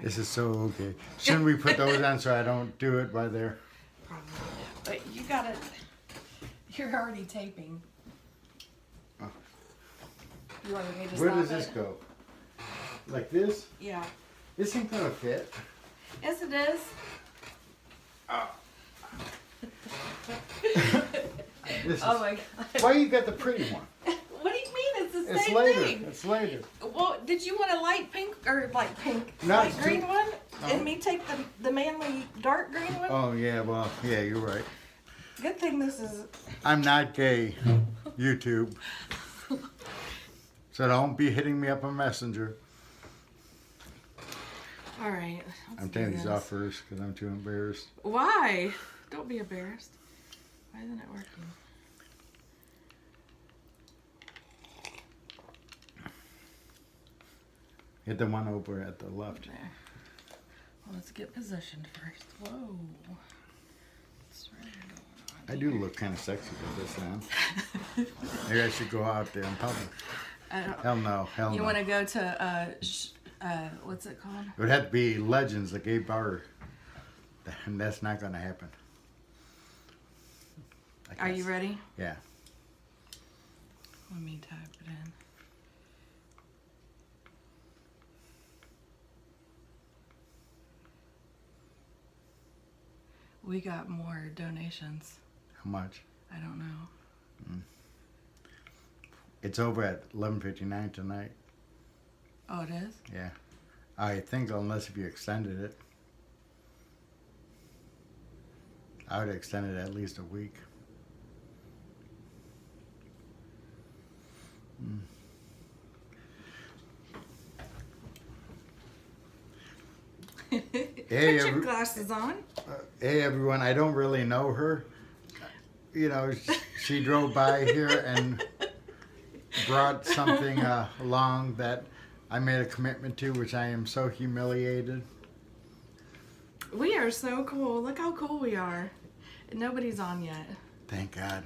This is so okay. Shouldn't we put those on so I don't do it while they're... Probably. But you gotta. You're already taping. Oh. You wanted me to Where stop does this it? go? Like this? Yeah. This ain't gonna fit. Yes, it is. This is... Oh my god. Why you got the pretty one? What do you mean? It's the It's same later. thing. It's later. Well, did you want a light pink or light pink, No, light it's green too- one, no. and me take the manly dark green one? Oh yeah, well, yeah, you're right. Good thing this is. I'm not gay, YouTube. So don't be hitting me up on Messenger. All right. let's I'm do taking these this. off first because I'm too embarrassed. Why? Don't be embarrassed. Why isn't it working? Hit the one over at the left. There. Well, let's get positioned first. Whoa. What's really going on I do here? look kind of sexy with this on. Maybe I should go out there in public. I don't, Hell no, hell you no. want to go to what's it called? It would have to be Legends, the gay bar. And that's not going to happen. I Are you guess. ready? Yeah. Let me type it in. We got more donations. How much? I don't know. It's over at 11:59 tonight. Oh, it is? Yeah. I think unless if you extended it. I would extend it at least a week. Hey, Put your glasses on. Hey everyone, I don't really know her. You know, she drove by here and brought something along that I made a commitment to, which I am so humiliated. We are so cool. Look how cool we are. And nobody's on yet. Thank God.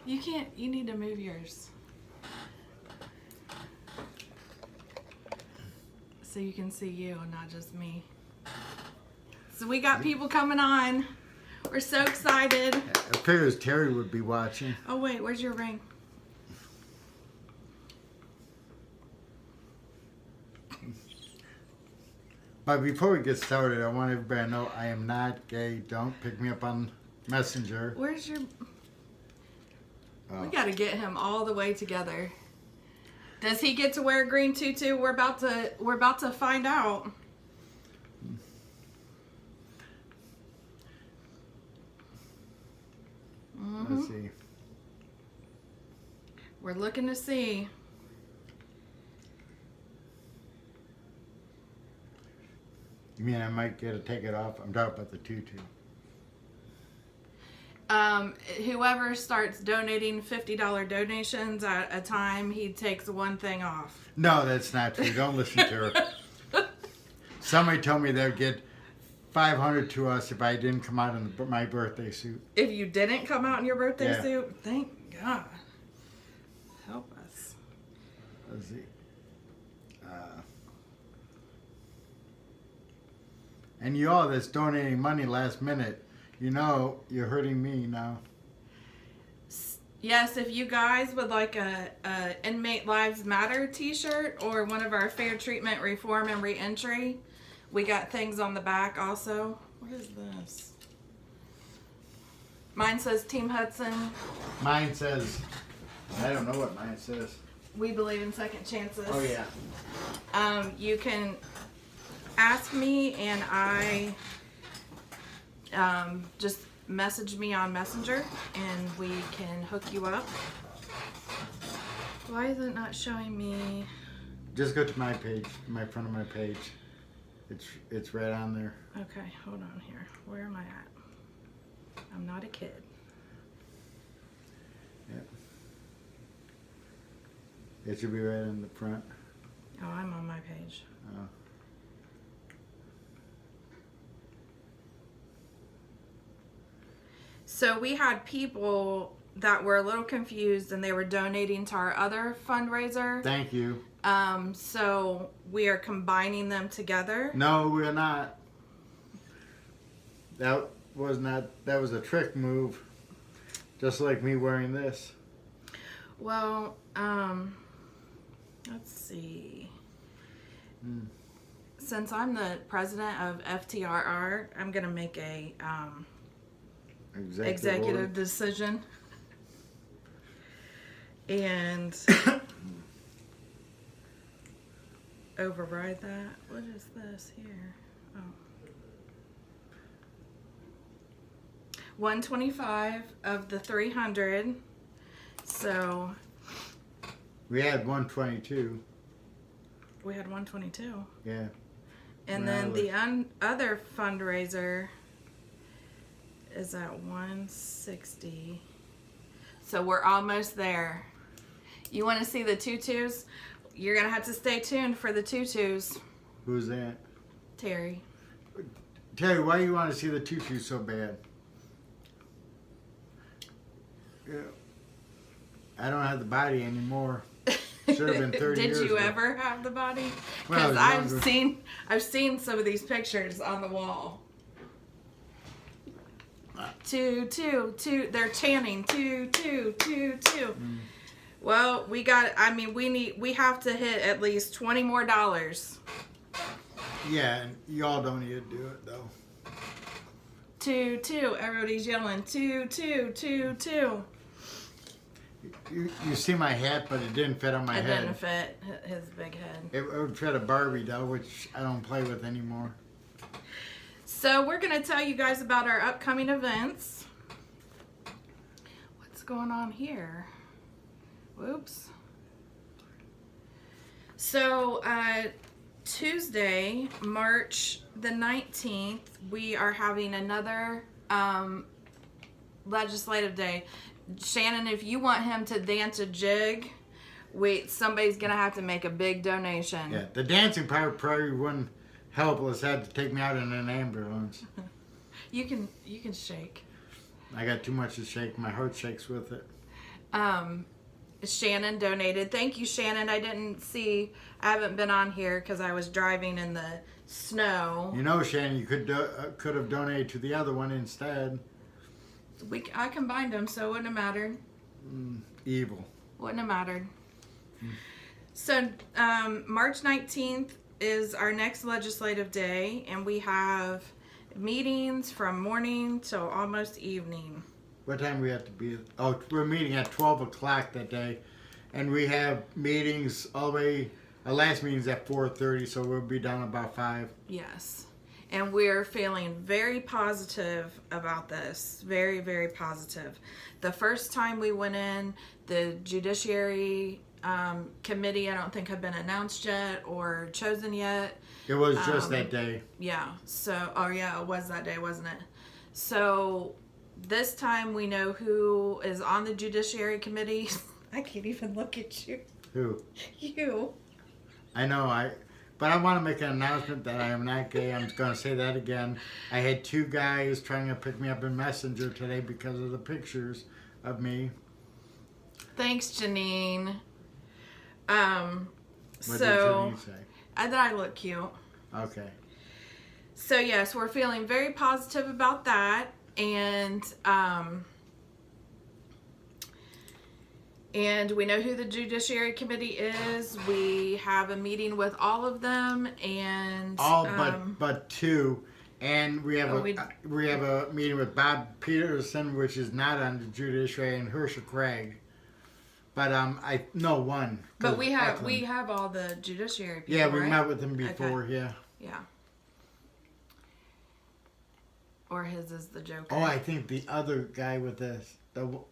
You can't, you need to move yours. So you can see you and not just me. So we got people coming on. We're so excited. It appears Terry would be watching. Oh wait, where's your ring? But before we get started, I want everybody to know I am not gay. Don't pick me up on Messenger. Where's your... Oh. We gotta get him all the way together. Does he get to wear a green tutu? We're about to find out. Let's see. We're looking to see. You mean I might get to take it off? I'm talking about the tutu. Whoever starts donating $50 donations at a time, he takes one thing off. No, that's not true. Don't listen to her. Somebody told me they'd get $500 to us if I didn't come out in my birthday suit. If you didn't come out in your birthday Yeah. suit, thank God. Help us. Let's see. And you all that's donating money last minute, you know you're hurting me now. Yes, if you guys would like a Inmate Lives Matter t-shirt or one of our Fair Treatment, Reform, and Reentry, we got things on the back also. What is this? Mine says Team Hudson. Mine says, I don't know what mine says. We believe in second chances. Oh yeah. You can ask me and I just message me on Messenger and we can hook you up. Why is it not showing me? Just go to my page, my front of my page. It's right on there. Okay, hold on here. Where am I at? I'm not a kid. Yep. It should be right in the front. Oh, I'm on my page. So we had people that were a little confused and they were donating to our other fundraiser. Thank you. So we are combining them together. No, we're not. That was a trick move. Just like me wearing this. Well, let's see. Since I'm the president of FTRR, I'm going to make a executive order. decision. And override that. What is this here? Oh. 125 of the 300. So We had 122. we had 122. Yeah. And then the other fundraiser is at 160. So we're almost there. You want to see the tutus? You're going to have to stay tuned for the tutus. Who's that? Terry. Terry, why you want to see the tutu so bad? Yeah. I don't have the body anymore. Should have been 30 years Did you ago. ever have the body? When I Because was younger. I've seen some of these pictures on the wall. Two. They're chanting two. Well, we have to hit at least $20 more. Yeah, and y'all don't need to do it though. Two. Everybody's yelling two. You see my hat, but it didn't fit on my It head. didn't fit his big head. It would fit a Barbie though, which I don't play with anymore. So we're going to tell you guys about our upcoming events. What's going on here? Whoops. So Tuesday, March the 19th, we are having another legislative day. Shannon, if you want him to dance a jig, somebody's going to have to make a big donation. Yeah, the dancing part probably wouldn't help us. Had to take me out in an ambulance. You can shake. I got too much to shake. My heart shakes with it. Shannon donated. Thank you, Shannon. I haven't been on here because I was driving in the snow. You know, Shannon, you could have donated to the other one instead. I combined them, so it wouldn't have mattered. Evil. Wouldn't have mattered. So March 19th is our next legislative day, and we have meetings from morning till almost evening. What time we have to be? Oh, we're meeting at 12 o'clock that day. And we have meetings all the way, our last meeting's at 4:30, so we'll be done about 5. Yes. And we're feeling very positive about this. Very, very positive. The first time we went in, the Judiciary Committee, I don't think had been announced yet or chosen yet. It was just that day. Yeah. So, it was that day, wasn't it? So, this time we know who is on the Judiciary Committee. I can't even look at you. Who? You. I know, but I want to make an announcement that I am not gay. I'm going to say that again. I had 2 guys trying to pick me up in Messenger today because of the pictures of me. Thanks, Janine. What did So Janine say? I thought I looked cute. Okay. So yes, we're feeling very positive about that, and we know who the Judiciary Committee is. We have a meeting with all of them, and All but 2, and we have a meeting with Bob Peterson, which is not on the Judiciary, and Herschel Craig. But I know one. But we have all the Judiciary people. Yeah, we right? met with him before. Okay. Yeah. Yeah. Or his is the Joker. Oh, I think the other guy with the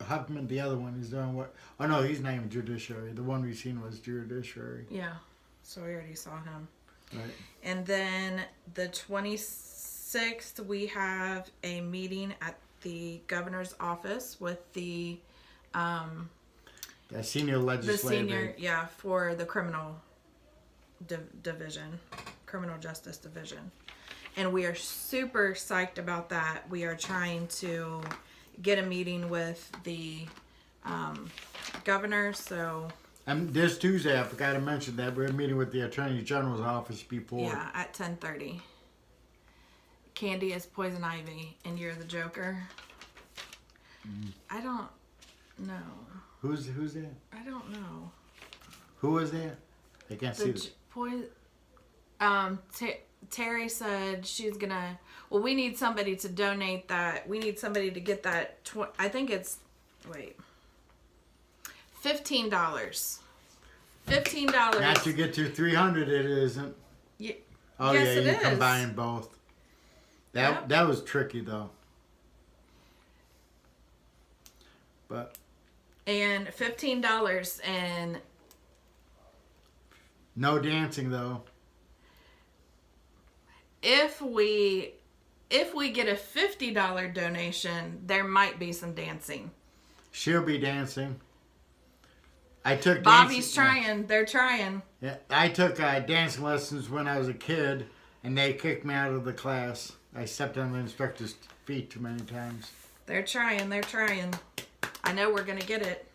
Huffman, the other one, is doing what? Oh no, he's not even Judiciary. The one we've seen was Judiciary. Yeah. So we already saw him. Right. And then the 26th, we have a meeting at the governor's office with the Senior legislator. for the criminal division, criminal justice division. And we are super psyched about that. We are trying to get a meeting with the governor. So This Tuesday, I forgot to mention that we're meeting with the Attorney General's office before. yeah, at 10:30. Candy is Poison Ivy, and you're the Joker. I don't know. Who's that? I don't know. Who is that? I can't see this. Terry said she's gonna. Well, we need somebody to donate that. We need somebody to get that. I think it's. Wait. $15. $15. Not to get to 300, it isn't. Yeah. Oh Yes, yeah, it you is. combine both. Yep. That was tricky though. But. And $15 and. No dancing though. If we get a $50 donation, there might be some dancing. She'll be dancing. I took Bobby's dancing, trying. They're trying. Yeah, I took dancing lessons when I was a kid, and they kicked me out of the class. I stepped on the instructor's feet too many times. They're trying. They're trying. I know we're gonna get it.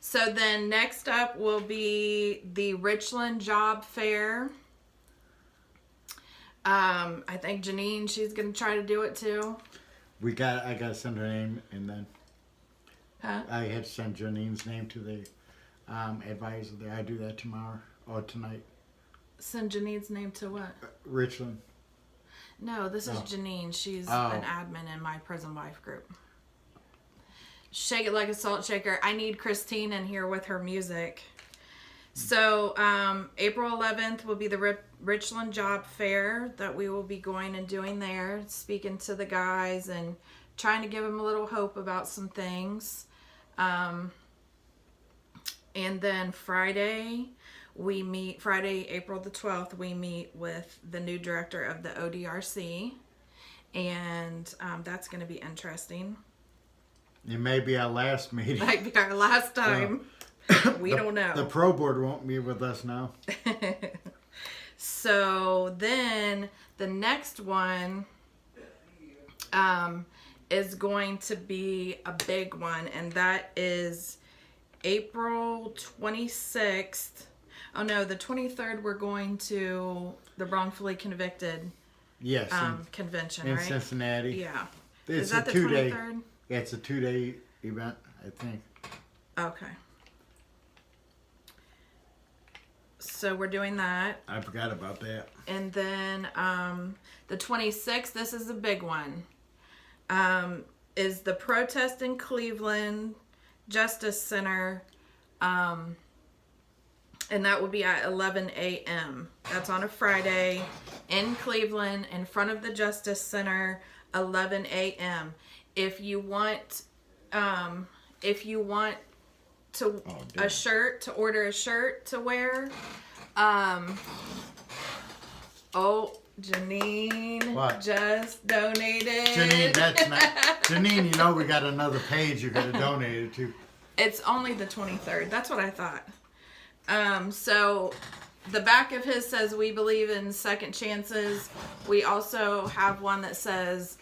So then next up will be the Richland Job Fair. I think Janine, she's gonna try to do it too. I gotta send her name, and then Huh? I had to send Janine's name to the advisor there. I do that tomorrow or tonight. Send Janine's name to what? Richland. No, this is Oh. Janine. She's Oh. an admin in my prison wife group. Shake it like a salt shaker. I need Christine in here with her music. So April 11th will be the Richland Job Fair that we will be going and doing there, speaking to the guys and trying to give them a little hope about some things. And then Friday, April the 12th, we meet with the new director of the ODRC. And that's going to be interesting. It may be our last meeting. Might be our last time. We don't know. The pro board won't be with us now. So then the next one is going to be a big one, and that is April 26th. Oh no, the 23rd we're going to the wrongfully convicted Yes, convention, in right? Cincinnati. Yeah. It's Is that the 2-day. 23rd? Yeah, it's a 2-day event, I think. Okay. So we're doing that. I forgot about that. And then the 26th, this is a big one, is the protest in Cleveland Justice Center. And that will be at 11 a.m. That's on a Friday in Cleveland in front of the Justice Center, 11 a.m. If you want to a shirt, to order a shirt to wear, Janine What? just donated. Janine, that's not. Janine, you know we got another page you could have donated to. It's only the 23rd. That's what I thought. So the back of his says, "We believe in second chances." We also have one that says,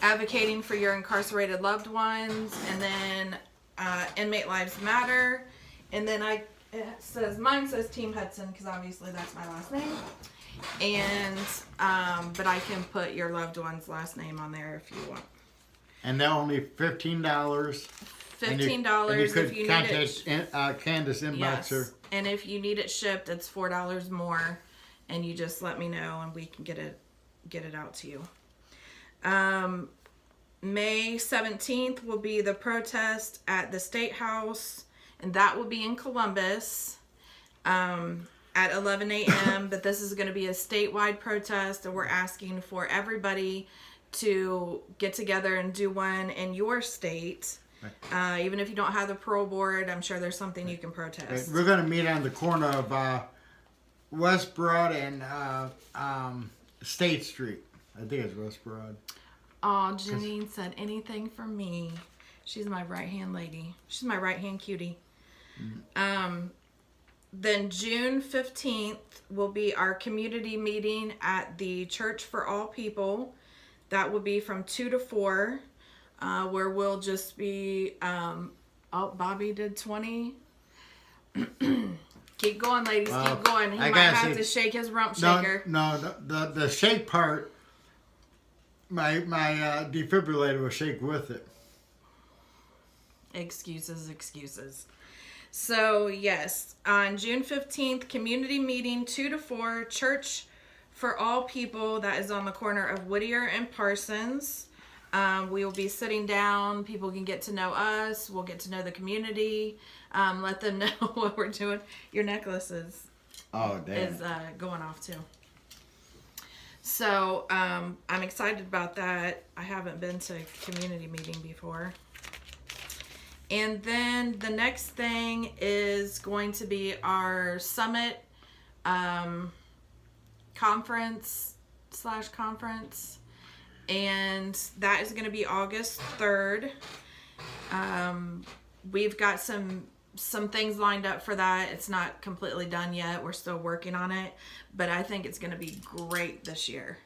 advocating for your incarcerated loved ones, and then inmate lives matter, and then mine says Team Hudson, because obviously that's my last name, and but I can put your loved one's last name on there if you want. And they're only $15. $15 if you need it. Contact Candace Inboxer. Yes, and if you need it shipped, it's $4 more, and you just let me know, and we can get it out to you. May 17th will be the protest at the State House, and that will be in Columbus at 11 a.m. But this is going to be a statewide protest, and we're asking for everybody to get together and do one in your state. Right. Even if you don't have the parole board, I'm sure there's something you can protest. We're going to meet on the corner of West Broad and State Street. I think it's West Broad. Oh, Janine said anything for me. She's my right-hand lady. She's my right-hand cutie. then June 15th will be our community meeting at the Church for All People. That will be from 2 to 4, where we'll just be, Bobby did 20. Keep going, ladies, keep going. He might have to shake his rump shaker. No, the shake part, my defibrillator will shake with it. Excuses. So, yes, on June 15th, community meeting, 2 to 4, Church for All People. That is on the corner of Whittier and Parsons. We will be sitting down. People can get to know us. We'll get to know the community. Let them know what we're doing. Your necklace is going off, too. So, I'm excited about that. I haven't been to a community meeting before. And then the next thing is going to be our summit conference. And that is going to be August 3rd. We've got some things lined up for that. It's not completely done yet. We're still working on it. But I think it's going to be great this year.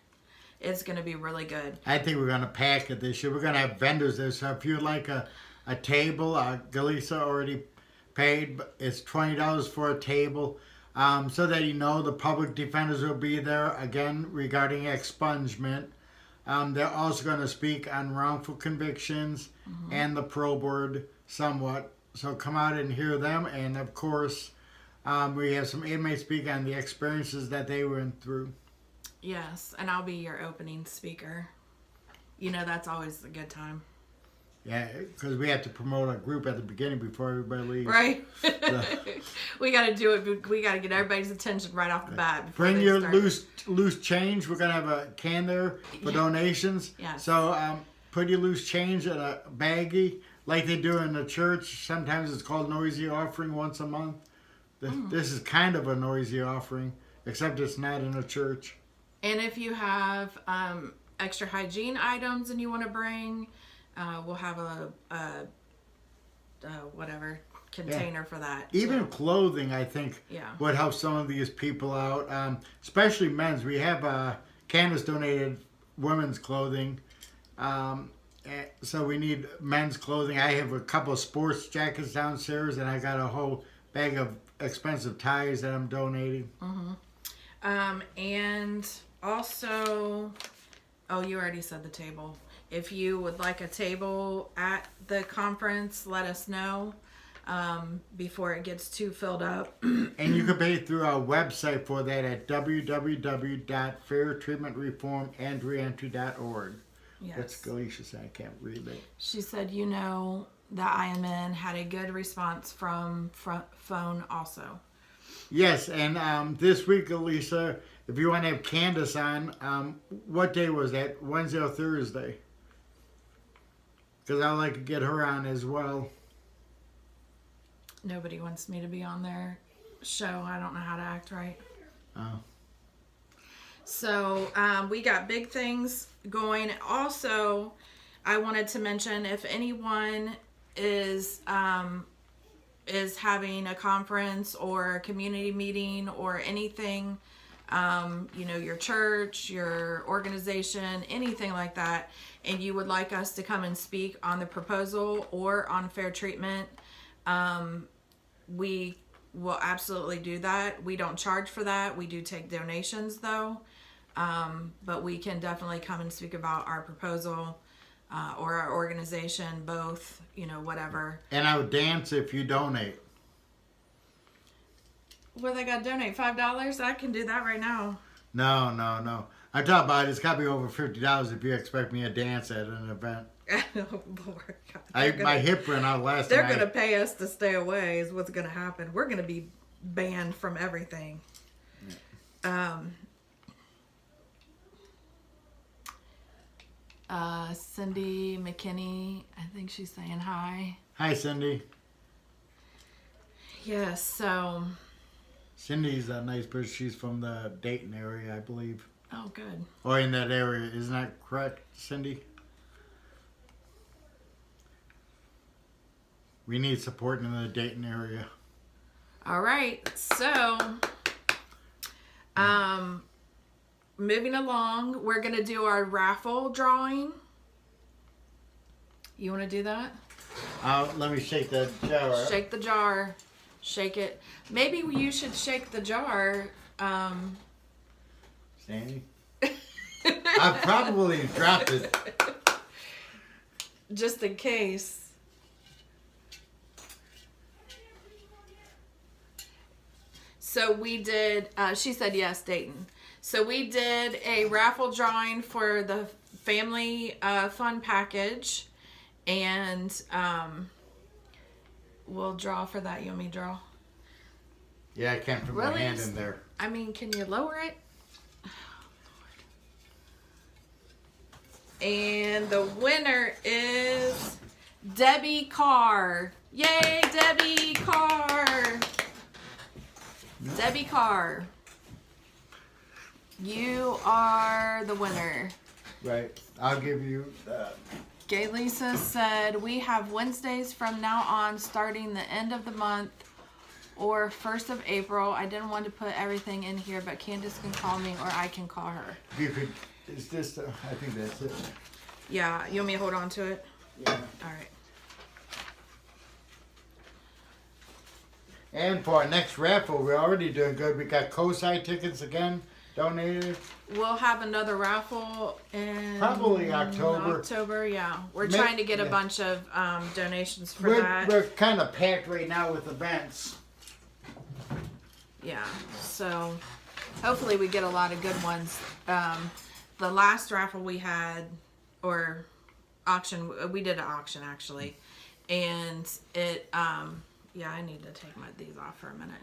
It's going to be really good. I think we're going to pack it this year. We're going to have vendors there. So if you'd like a table, Galisa already paid, but it's $20 for a table. So that you know the public defenders will be there, again, regarding expungement. They're also going to speak on wrongful convictions and the parole board somewhat. So come out and hear them. And, of course, we have some inmates speak on the experiences that they went through. Yes, and I'll be your opening speaker. You know, that's always a good time. Yeah, because we have to promote a group at the beginning before everybody leaves. Right. So. We got to do it. We got to get everybody's attention right off the bat. Bring your loose change. We're going to have a can there for donations. Yeah. So put your loose change in a baggie like they do in the church. Sometimes it's called noisy offering once a month. This is kind of a noisy offering, except it's not in a church. And if you have extra hygiene items and you want to bring... we'll have a whatever container for that. Even clothing, I think, would help some of these people out, especially men's. We have Candace donated women's clothing, so we need men's clothing. I have a couple of sports jackets downstairs, and I got a whole bag of expensive ties that I'm donating. And also, you already said the table. If you would like a table at the conference, let us know before it gets too filled up. And you can pay through our website for that at www.fairtreatmentreformandreentry.org. Yes. That's Galicia said. I can't read it. She said, that IMN had a good response from phone also. Yes, and this week, Galicia, if you want to have Candace on, what day was that? Wednesday or Thursday? Because I'd like to get her on as well. Nobody wants me to be on their show. I don't know how to act right. Oh. So we got big things going. Also, I wanted to mention if anyone is having a conference or a community meeting or anything, your church, your organization, anything like that, and you would like us to come and speak on the proposal or on fair treatment, we will absolutely do that. We don't charge for that. We do take donations though, but we can definitely come and speak about our proposal or our organization, both, whatever. And I would dance if you donate. Well, they got to donate $5. I can do that right now. No. I'm talking about it's got to be over $50 if you expect me to dance at an event. Oh, Lord God. My hip went out last They're night. going to pay us to stay away is what's going to happen. We're going to be banned from everything. Yeah. Cindy McKinney, I think she's saying hi. Hi, Cindy. Yes, so... Cindy's a nice person. She's from the Dayton area, I believe. Oh, good. Or in that area. Isn't that correct, Cindy? We need support in the Dayton area. All right, so moving along, we're gonna do our raffle drawing. You want to do that? Let me shake the jar. Shake the jar. Shake it. Maybe you should shake the jar. Sandy? I probably dropped it. Just in case. So we did, she said yes, Dayton. So we did a raffle drawing for the family fun package. And we'll draw for that. You want me to draw? Yeah, I can't put my hand in there. I mean, can you lower it? And the winner is Debbie Carr. Yay, Debbie Carr. Debbie Carr. You are the winner. Right. I'll give you Gay Lisa said, we have Wednesdays from now on starting the end of the month or 1st of April. I didn't want to put everything in here, but Candace can call me or I can call her. You could, is this, I think that's it. Yeah, you want me to hold on to it? Yeah. All right. And for our next raffle, we're already doing good. We got COSI tickets again donated. We'll have another raffle in Probably October. October, yeah. We're trying to get a bunch of donations for that. We're kind of packed right now with events. Yeah, so hopefully we get a lot of good ones. The last raffle we had, or auction, we did an auction actually, and it, yeah, I need to take these off for a minute.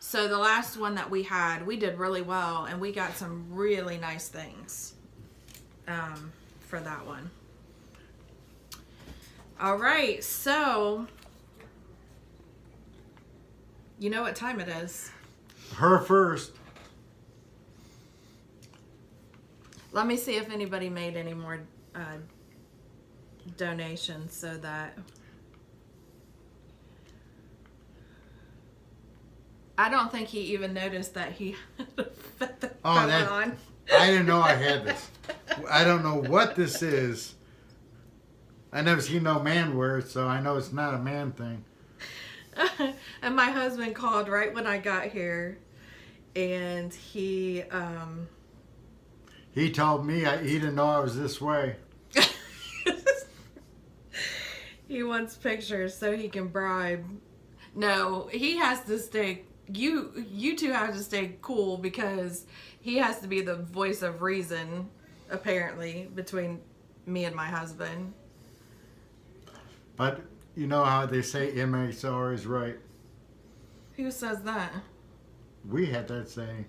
So the last one that we had, we did really well, and we got some really nice things for that one. All right, so you know what time it is. Her first. Let me see if anybody made any more donations so that... I don't think he even noticed that he had a feather on. I didn't know I had this. I don't know what this is. I never seen no man wear it, so I know it's not a man thing. And my husband called right when I got here, and he told me he didn't know I was this way. He wants pictures so he can bribe. No, he has to stay. You two have to stay cool because he has to be the voice of reason, apparently, between me and my husband. But you know how they say MHR is right. Who says that? We had that saying.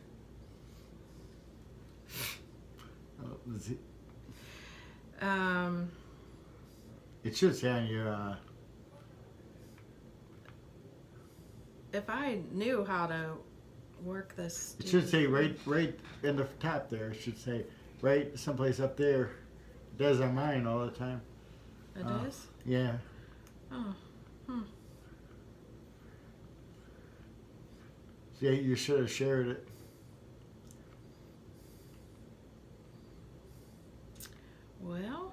It should say on your. If I knew how to work this. It should say right in the top there. It should say right someplace up there. It does on mine all the time. It is? Yeah. Oh. See, you should have shared it. Well.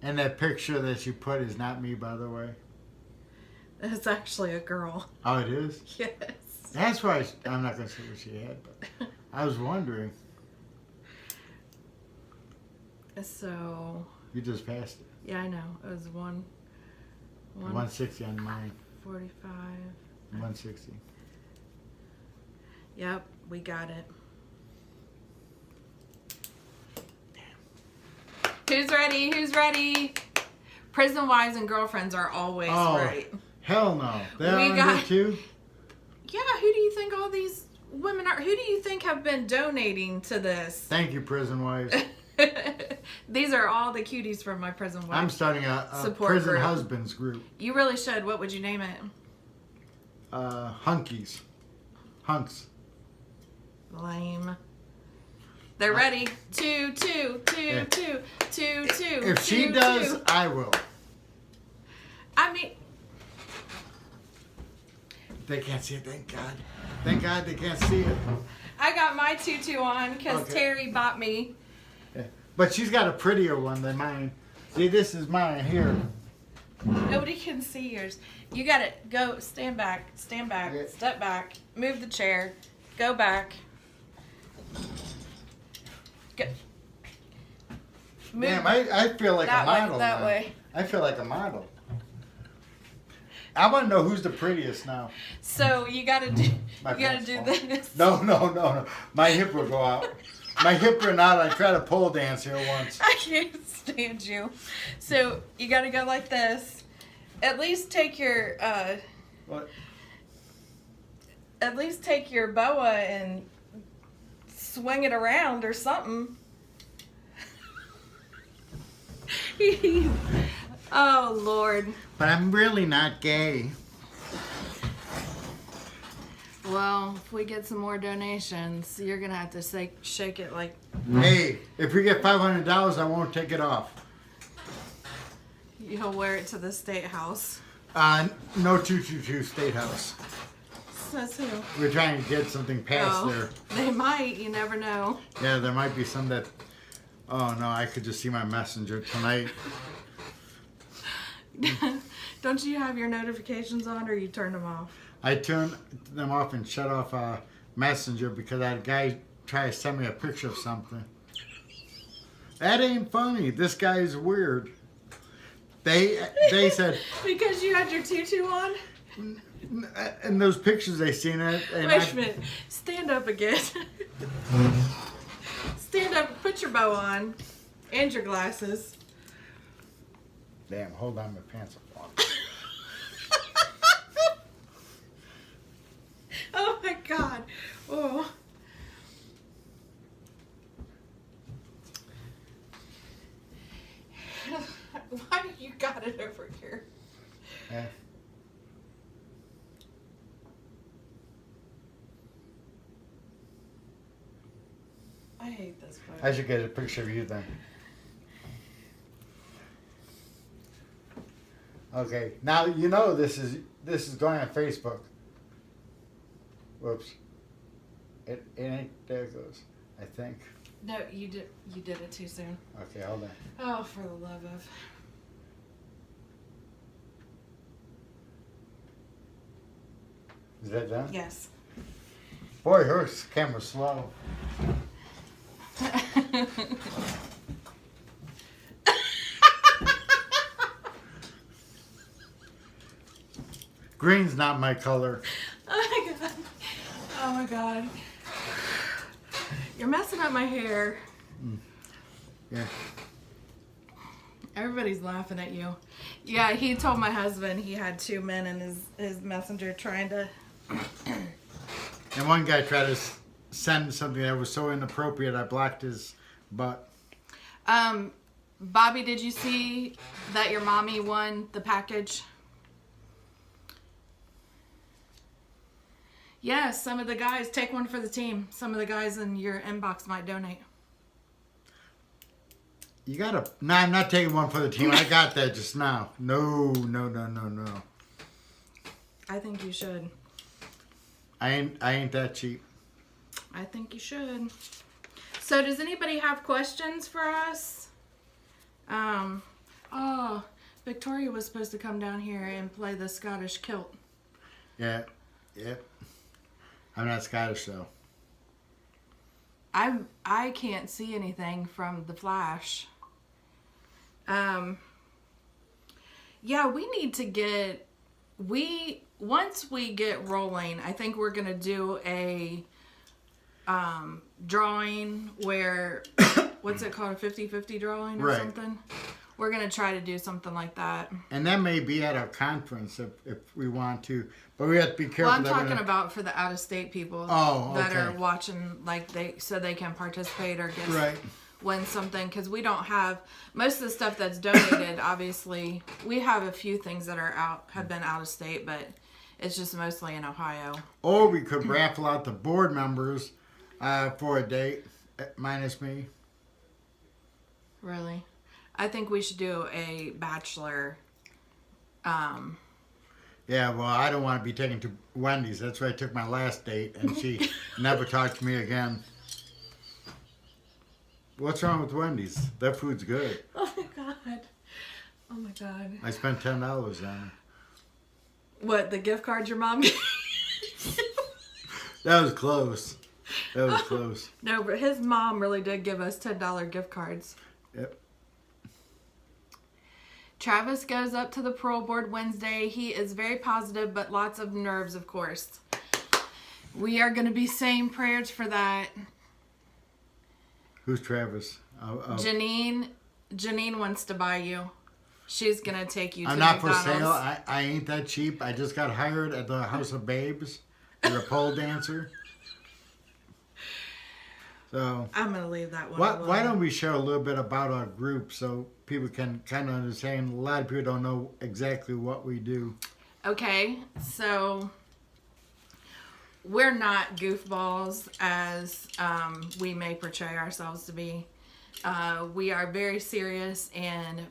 And that picture that you put is not me, by the way. It's actually a girl. Oh, it is? Yes. That's why I'm not going to say what she had, but I was wondering. So. You just passed it. Yeah, I know. It was 160 on mine. 45. 160. Yep, we got it. Who's ready? Who's ready? Prison wives and girlfriends are always right. Hell no. They're We on got- here too? Yeah, who do you think all these women are? Who do you think have been donating to this? Thank you, prison wives. These are all the cuties from my prison wife. I'm starting a Support prison group. husbands group. You really should. What would you name it? Hunkies. Hunks. Lame. They're ready. Two. Yeah. Two. If she does, I will. They can't see it. Thank God. Thank God they can't see it. I got my tutu on because Okay. Terry bought me. Yeah. But she's got a prettier one than mine. See, this is mine here. Nobody can see yours. You gotta go, stand back, Yeah. step back, move the chair, go back. Go. Move Damn, I feel like that a model way, that now. way. I feel like a model. I want to know who's the prettiest now. So you gotta do, My you gotta pants do fall. this. No. My hip will go out. My hip went out. I tried to pole dance here once. I can't stand you. So you gotta go like this. At least take your What? at least take your boa and swing it around or something. Oh Lord. But I'm really not gay. Well, if we get some more donations, you're gonna have to shake it like. Hey, if we get $500, I won't take it off. You'll wear it to the state house. No 222 State House. Says who? We're trying to get something passed there. They might. You never know. Yeah, there might be some that. Oh no, I could just see my messenger tonight. Don't you have your notifications on, or you turn them off? I turned them off and shut off Messenger because I had a guy try to send me a picture of something. That ain't funny. This guy is weird. They said Because you had your tutu on? in those pictures they seen it. And Wait a minute. Stand up again. Stand up, put your bow on, and your glasses. Damn, hold on, my pants are falling. Oh my God. Oh. Why you got it over here? Yeah. I hate this part. I should get a picture of you then. Okay, now you know this is going on Facebook. Whoops. It ain't. There it goes. I think. No, you did it too soon. Okay, hold on. Oh, for the love of. Is that done? Yes. Boy, her camera's slow. Green's not my color. Oh my God. Oh my God. You're messing up my hair. Yeah. Everybody's laughing at you. Yeah, he told my husband he had 2 men in his messenger trying to. And one guy tried to send something that was so inappropriate, I blocked his butt. Bobby, did you see that your mommy won the package? Yes, some of the guys, take one for the team. Some of the guys in your inbox might donate. You gotta. No, I'm not taking one for the team. I got that just now. No. I think you should. I ain't that cheap. I think you should. So does anybody have questions for us? Oh, Victoria was supposed to come down here and play the Scottish kilt. Yeah. I'm not Scottish though. I can't see anything from the flash. Yeah, we need to get once we get rolling, I think we're gonna do a drawing where what's it called, a 50-50 drawing or Right. something. We're gonna try to do something like that. And that may be at our conference if we want to, but we have to be careful. Well, I'm that we're talking not- about for the out-of-state people that are okay. watching, like so they can participate or get Right. win something, because we don't have most of the stuff that's donated. Obviously, we have a few things that have been out of state, but it's just mostly in Ohio. Or we could raffle out the board members for a date, minus me. Really, I think we should do a bachelor. Yeah, well, I don't want to be taken to Wendy's. That's where I took my last date, and she never talked to me again. What's wrong with Wendy's? Their food's good. Oh my god. Oh my god. I spent $10 on What, the gift card your mom gave? it. That was close. That was close. No, but his mom really did give us $10 gift cards. Yep. Travis goes up to the parole board Wednesday. He is very positive, but lots of nerves, of course. We are going to be saying prayers for that. Who's Travis? Janine wants to buy you. She's going to take you to I'm not McDonald's. for sale. I ain't that cheap. I just got hired at the House of Babes as a pole dancer. So I'm going to leave that one alone. why don't we share a little bit about our group so people can kind of understand? A lot of people don't know exactly what we do. Okay, so we're not goofballs as we may portray ourselves to be. We are very serious and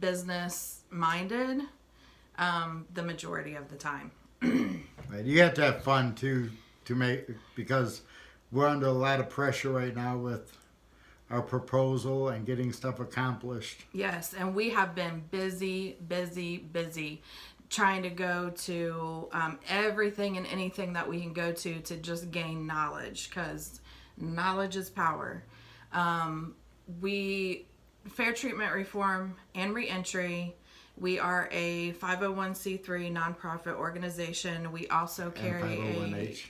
business minded the majority of the time. Right. You have to have fun too to make, because we're under a lot of pressure right now with our proposal and getting stuff accomplished. Yes, and we have been busy trying to go to everything and anything that we can go to just gain knowledge, because knowledge is power. We Fair Treatment Reform and Reentry. We are a 501c3 nonprofit organization. We also carry And 501H.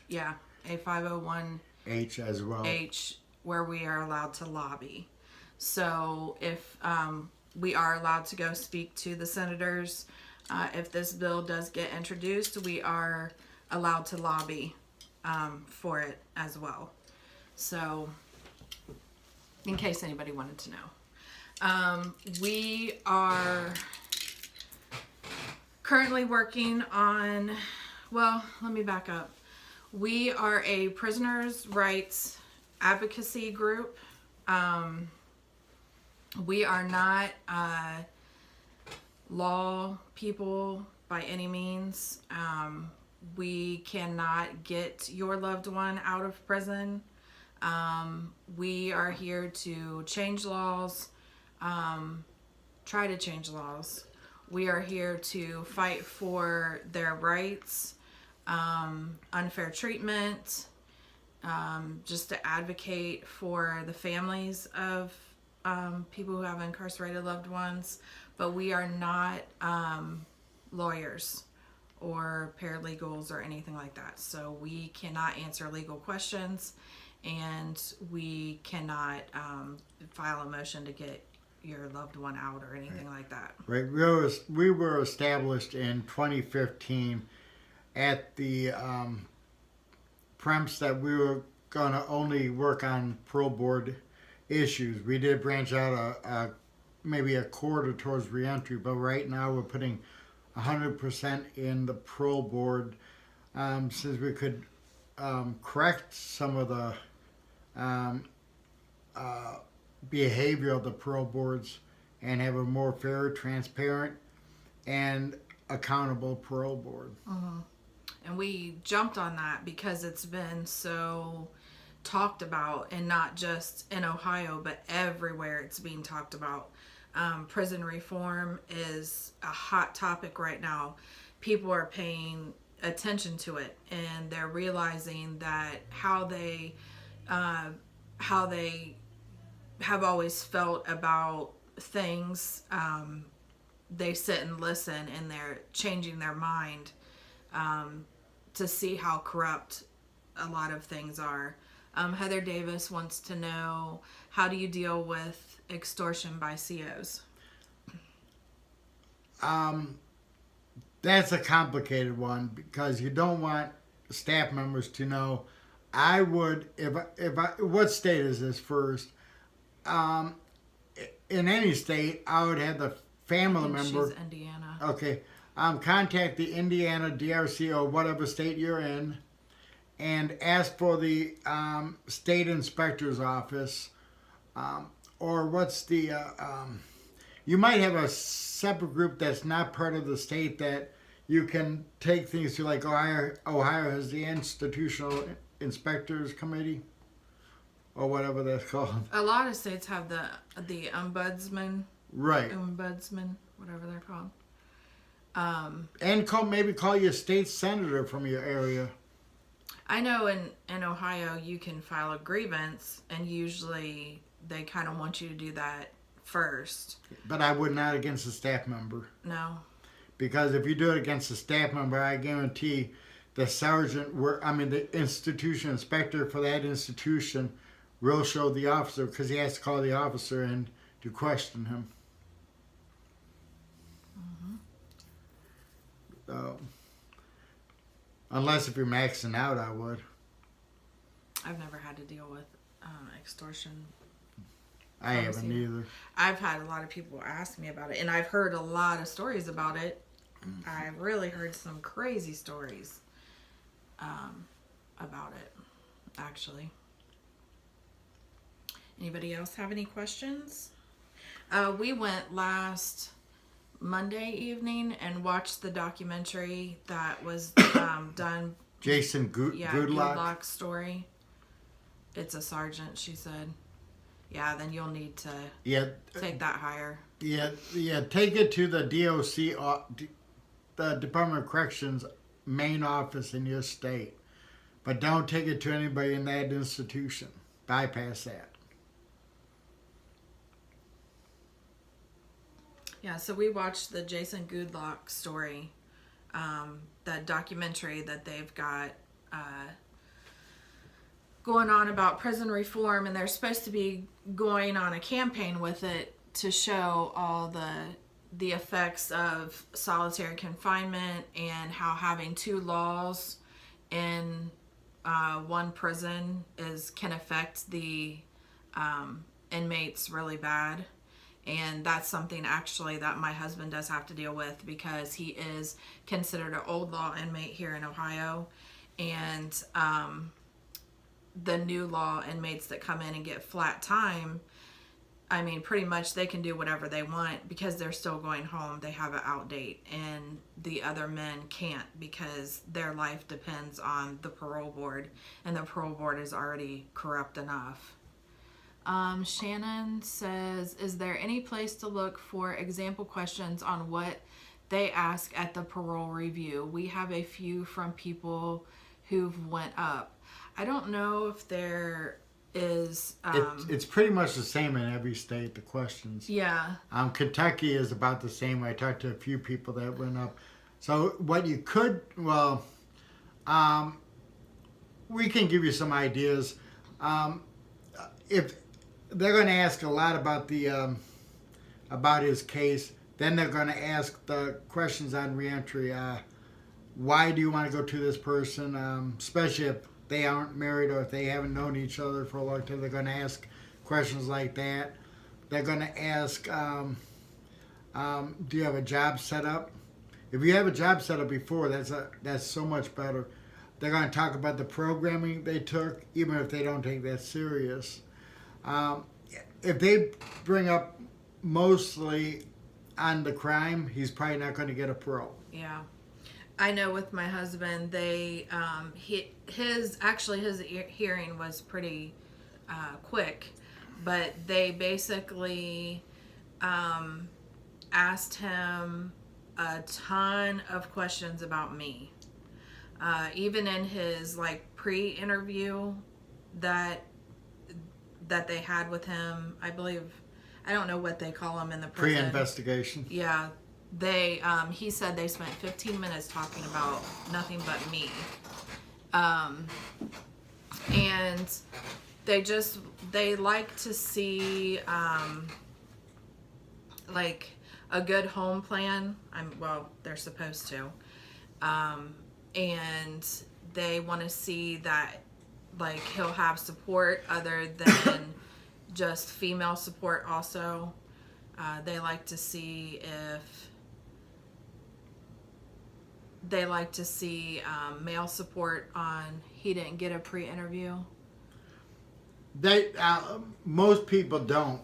a 501 H as well. H, where we are allowed to lobby. So if we are allowed to go speak to the senators, if this bill does get introduced, we are allowed to lobby for it as well. So in case anybody wanted to know. We are currently working on, well, let me back up. We are a prisoners' rights advocacy group. We are not law people by any means. We cannot get your loved one out of prison. We are here to change laws, try to change laws. We are here to fight for their rights, unfair treatment, just to advocate for the families of people who have incarcerated loved ones. But we are not lawyers or paralegals or anything like that. So we cannot answer legal questions, and we cannot file a motion to get your loved one out or anything like that. Right. We were established in 2015 at the premise that we were going to only work on parole board issues. We did branch out maybe a quarter towards reentry, but right now we're putting 100% in the parole board, since we could correct some of the behavior of the parole boards and have a more fair, transparent, and accountable parole board. Mm-hmm. And we jumped on that because it's been so talked about, and not just in Ohio, but everywhere it's being talked about. Prison reform is a hot topic right now. People are paying attention to it, and they're realizing that how they have always felt about things, they sit and listen, and they're changing their mind to see how corrupt a lot of things are. Heather Davis wants to know, how do you deal with extortion by COs? That's a complicated one, because you don't want staff members to know. I would, if I, what state is this first? In any state, I would have the family member. She's Indiana. Okay. Contact the Indiana DRC or whatever state you're in, and ask for the state inspector's office, or what's the you might have a separate group that's not part of the state that you can take things to like Ohio has the Institutional Inspectors Committee, or whatever that's called. A lot of states have the ombudsman, Right. whatever they're called. And maybe call your state senator from your area. I know in Ohio you can file a grievance, and usually they kind of want you to do that first. But I would not against a staff member. No. Because if you do it against a staff member, I guarantee the the institution inspector for that institution will show the officer, because he has to call the officer in to question him. So, unless if you're maxing out, I would. I've never had to deal with extortion. I haven't either. I've had a lot of people ask me about it, and I've heard a lot of stories about it. I've really heard some crazy stories about it, actually. Anybody else have any questions? We went last Monday evening and watched the documentary that was done. Jason Goodlock's story. It's a sergeant, she said. Yeah, then you'll need to take that higher. Yeah, take it to the DOC, the Department of Corrections main office in your state. But don't take it to anybody in that institution. Bypass that. Yeah, so we watched the Jason Goodlock story, that documentary that they've got going on about prison reform, and they're supposed to be going on a campaign with it to show all the effects of solitary confinement and how having two laws in one prison can affect the inmates really bad. And that's something actually that my husband does have to deal with, because he is considered an old law inmate here in Ohio. And the new law inmates that come in and get flat time, I mean, pretty much they can do whatever they want because they're still going home. They have an out date, and the other men can't because their life depends on the parole board, and the parole board is already corrupt enough. Shannon says, is there any place to look for example questions on what they ask at the parole review? We have a few from people who've went up. I don't know if there is... it's pretty much the same in every state, the questions. Yeah. Kentucky is about the same. I talked to a few people that went up. So what you could... Well, we can give you some ideas. If they're going to ask a lot about the about his case, then they're going to ask the questions on reentry. Why do you want to go to this person? Especially if they aren't married or if they haven't known each other for a long time, they're going to ask questions like that. They're going to ask, do you have a job set up? If you have a job set up before, that's so much better. They're going to talk about the programming they took, even if they don't take that serious. If they bring up mostly on the crime, he's probably not going to get a parole. Yeah. I know with my husband, they his hearing was pretty quick, but they basically asked him a ton of questions about me. Even in his pre-interview that they had with him, I believe, I don't know what they call him in the prison. Pre-investigation. Yeah. They he said they spent 15 minutes talking about nothing but me. And they like to see a good home plan. They're supposed to. And they want to see that he'll have support other than just female support also. They like to see male support on he didn't get a pre-interview. Most people don't.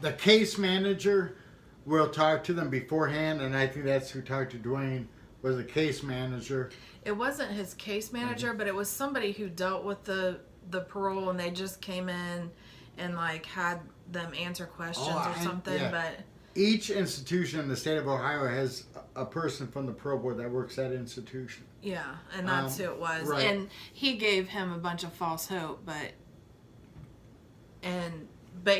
The case manager will talk to them beforehand, and I think that's who talked to Dwayne, was the case manager. It wasn't his case manager, but it was somebody who dealt with the parole, and they just came in and like had them answer questions or something. Yeah. But Each institution in the state of Ohio has a person from the parole board that works at institution. yeah, and that's who it was. Right. And he gave him a bunch of false hope, but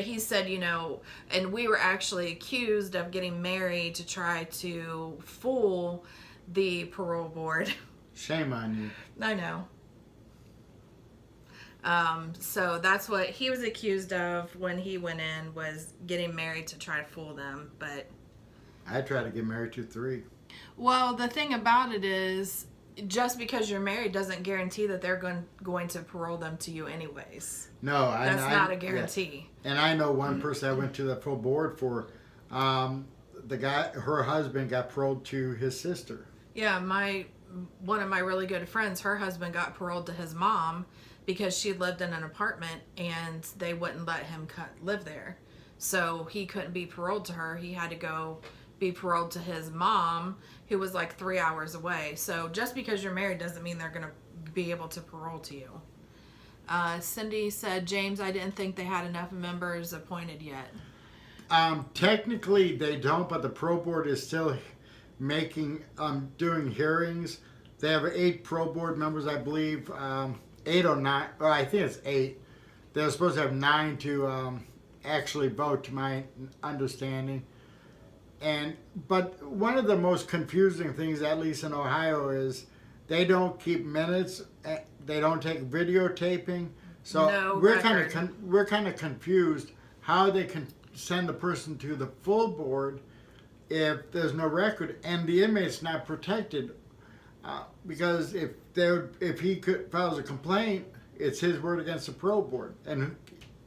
he said, you know, and we were actually accused of getting married to try to fool the parole board. Shame on you. I know. So that's what he was accused of when he went in, was getting married to try to fool them. But I tried to get married to 3. well, the thing about it is, just because you're married doesn't guarantee that they're going to parole them to you anyways. No, That's not a guarantee. Yeah. And I know one person I went to the full board for. The guy, her husband, got paroled to his sister. Yeah, one of my really good friends, her husband got paroled to his mom because she lived in an apartment and they wouldn't let him live there. So he couldn't be paroled to her. He had to go be paroled to his mom, who was like 3 hours away. So just because you're married doesn't mean they're going to be able to parole to you. Cindy said, James, I didn't think they had enough members appointed yet. Technically, they don't, but the pro board is still doing hearings. They have 8 pro board members, I believe, 8 or 9. Well, I think it's 8. They're supposed to have 9 to actually vote, to my understanding. But one of the most confusing things, at least in Ohio, is they don't keep minutes. They don't take videotaping. So No we're record. kind of confused how they can send the person to the full board if there's no record and the inmate's not protected. Because if he files a complaint, it's his word against the parole board, and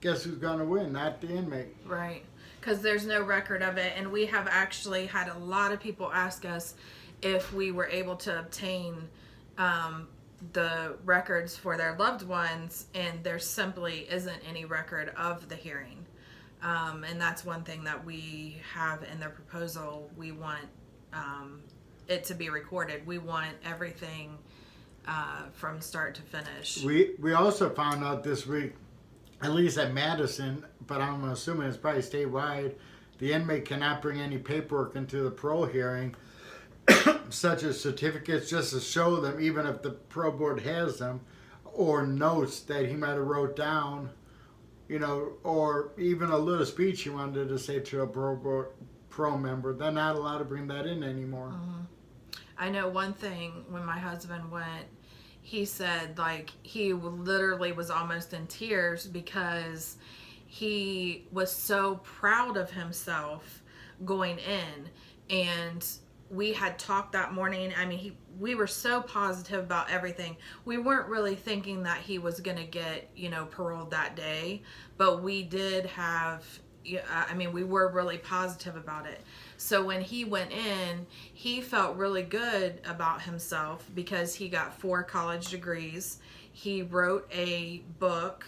guess who's going to win? Not the inmate. Right, because there's no record of it, and we have actually had a lot of people ask us if we were able to obtain the records for their loved ones, and there simply isn't any record of the hearing. And that's one thing that we have in their proposal. We want it to be recorded. We want everything from start to finish. We also found out this week, at least at Madison, but I'm assuming it's probably statewide, the inmate cannot bring any paperwork into the parole hearing, such as certificates, just to show them, even if the parole board has them, or notes that he might have wrote down, you know, or even a little speech he wanted to say to a parole member. They're not allowed to bring that in anymore. Mm-hmm. I know one thing, when my husband went, he said, like, he literally was almost in tears because he was so proud of himself going in. And we had talked that morning. I mean, we were so positive about everything. We weren't really thinking that he was going to get, you know, paroled that day. But we did have, I mean, we were really positive about it. So when he went in, he felt really good about himself because he got 4 college degrees. He wrote a book,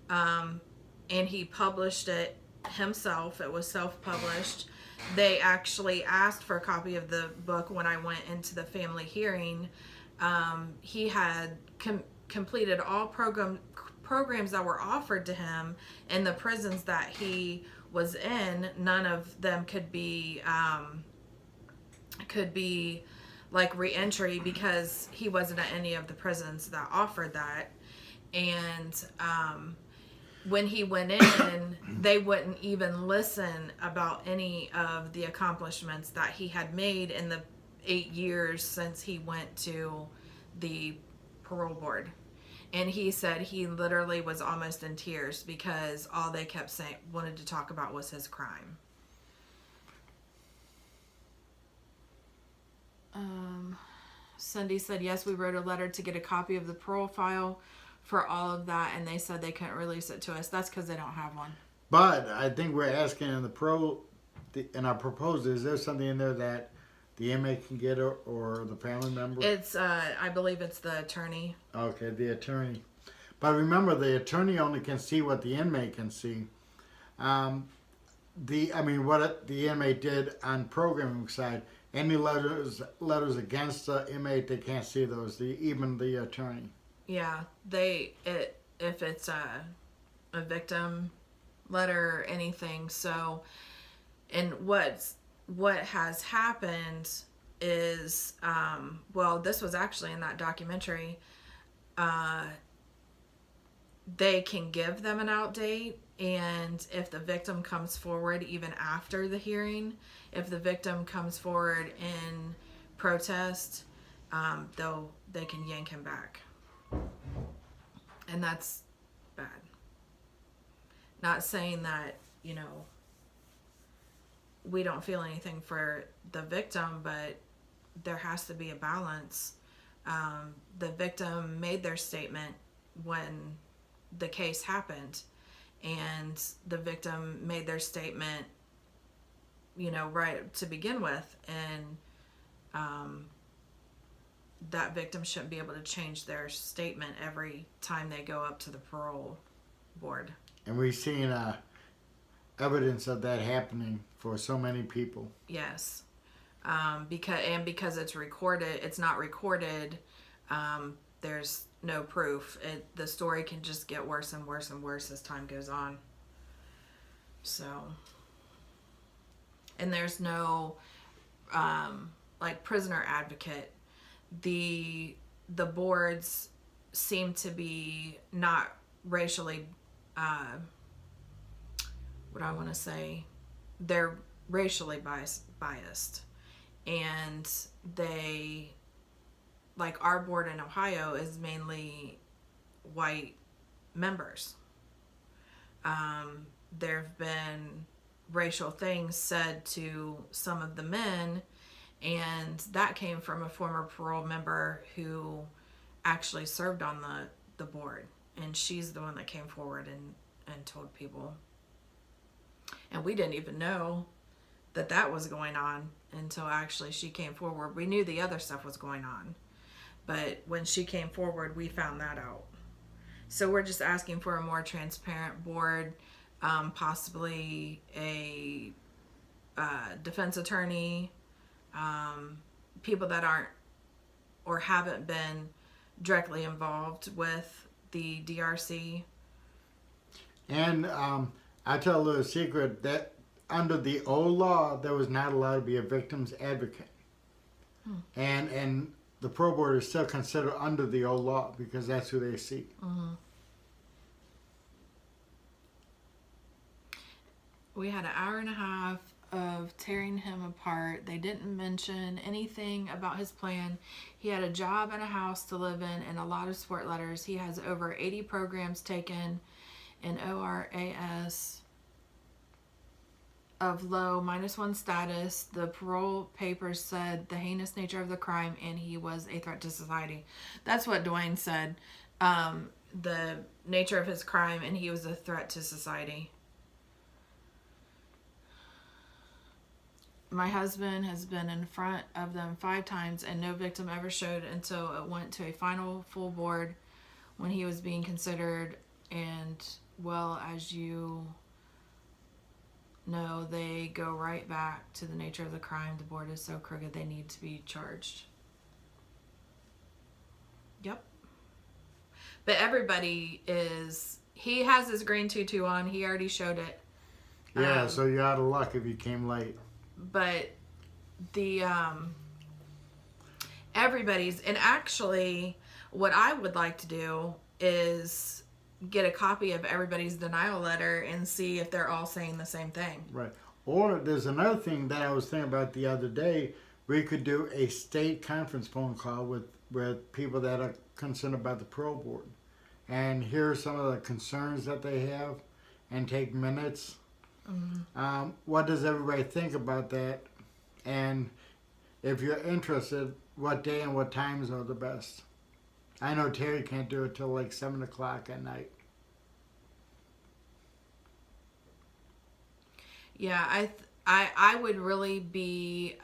and he published it himself. It was self-published. They actually asked for a copy of the book when I went into the family hearing. He had completed all programs that were offered to him in the prisons that he was in. None of them could be like reentry because he wasn't at any of the prisons that offered that. And when he went in, they wouldn't even listen about any of the accomplishments that he had made in the 8 years since he went to the parole board. And he said he literally was almost in tears because all they kept saying, wanted to talk about, was his crime. Cindy said, yes, we wrote a letter to get a copy of the parole file for all of that, and they said they couldn't release it to us. That's because they don't have one. But I think we're asking in our proposal, is there something in there that the inmate can get or the family member? It's, I believe it's the attorney. Okay, the attorney. But remember, the attorney only can see what the inmate can see. what the inmate did on programming side. Any letters against the inmate, they can't see those. Even the attorney. Yeah, if it's a victim letter or anything. So, and what has happened is, well, this was actually in that documentary. They can give them an out date, and if the victim comes forward even after the hearing, if the victim comes forward in protest, they can yank him back. And that's bad. Not saying that, we don't feel anything for the victim, but there has to be a balance. The victim made their statement when the case happened, and the victim made their statement, right to begin with, and that victim shouldn't be able to change their statement every time they go up to the parole board. And we've seen evidence of that happening for so many people. Yes. Because it's recorded, it's not recorded, there's no proof. The story can just get worse and worse and worse as time goes on. So, and there's no, prisoner advocate. The boards seem to be not racially, they're racially biased. And they, like our board in Ohio is mainly white members. There have been racial things said to some of the men, and that came from a former parole member who actually served on the board, and she's the one that came forward and told people. And we didn't even know that was going on until actually she came forward. We knew the other stuff was going on, but when she came forward, we found that out. So we're just asking for a more transparent board, possibly a defense attorney, people that aren't or haven't been directly involved with the DRC. And I tell a little secret that under the old law, there was not allowed to be a victim's advocate. And the parole board is still considered under the old law because that's who they see. Mm-hmm. We had an hour and a half of tearing him apart. They didn't mention anything about his plan. He had a job and a house to live in and a lot of support letters. He has over 80 programs taken in ORAS of low -1 status. The parole papers said the heinous nature of the crime and he was a threat to society. That's what Dwayne said. The nature of his crime and he was a threat to society. My husband has been in front of them 5 times and no victim ever showed until it went to a final full board when he was being considered. And well, as you know, they go right back to the nature of the crime. The board is so crooked they need to be charged. Yep. But everybody he has his green tutu on. He already showed it. Yeah, so you're out of luck if you came late. But the everybody's, and actually what I would like to do is get a copy of everybody's denial letter and see if they're all saying the same thing. Right. Or there's another thing that I was thinking about the other day. We could do a state conference phone call with people that are concerned about the parole board and hear some of the concerns that they have and take minutes. Mm-hmm. What does everybody think about that? And if you're interested, what day and what times are the best? I know Terry can't do it till like 7 o'clock at night. Yeah, I would really be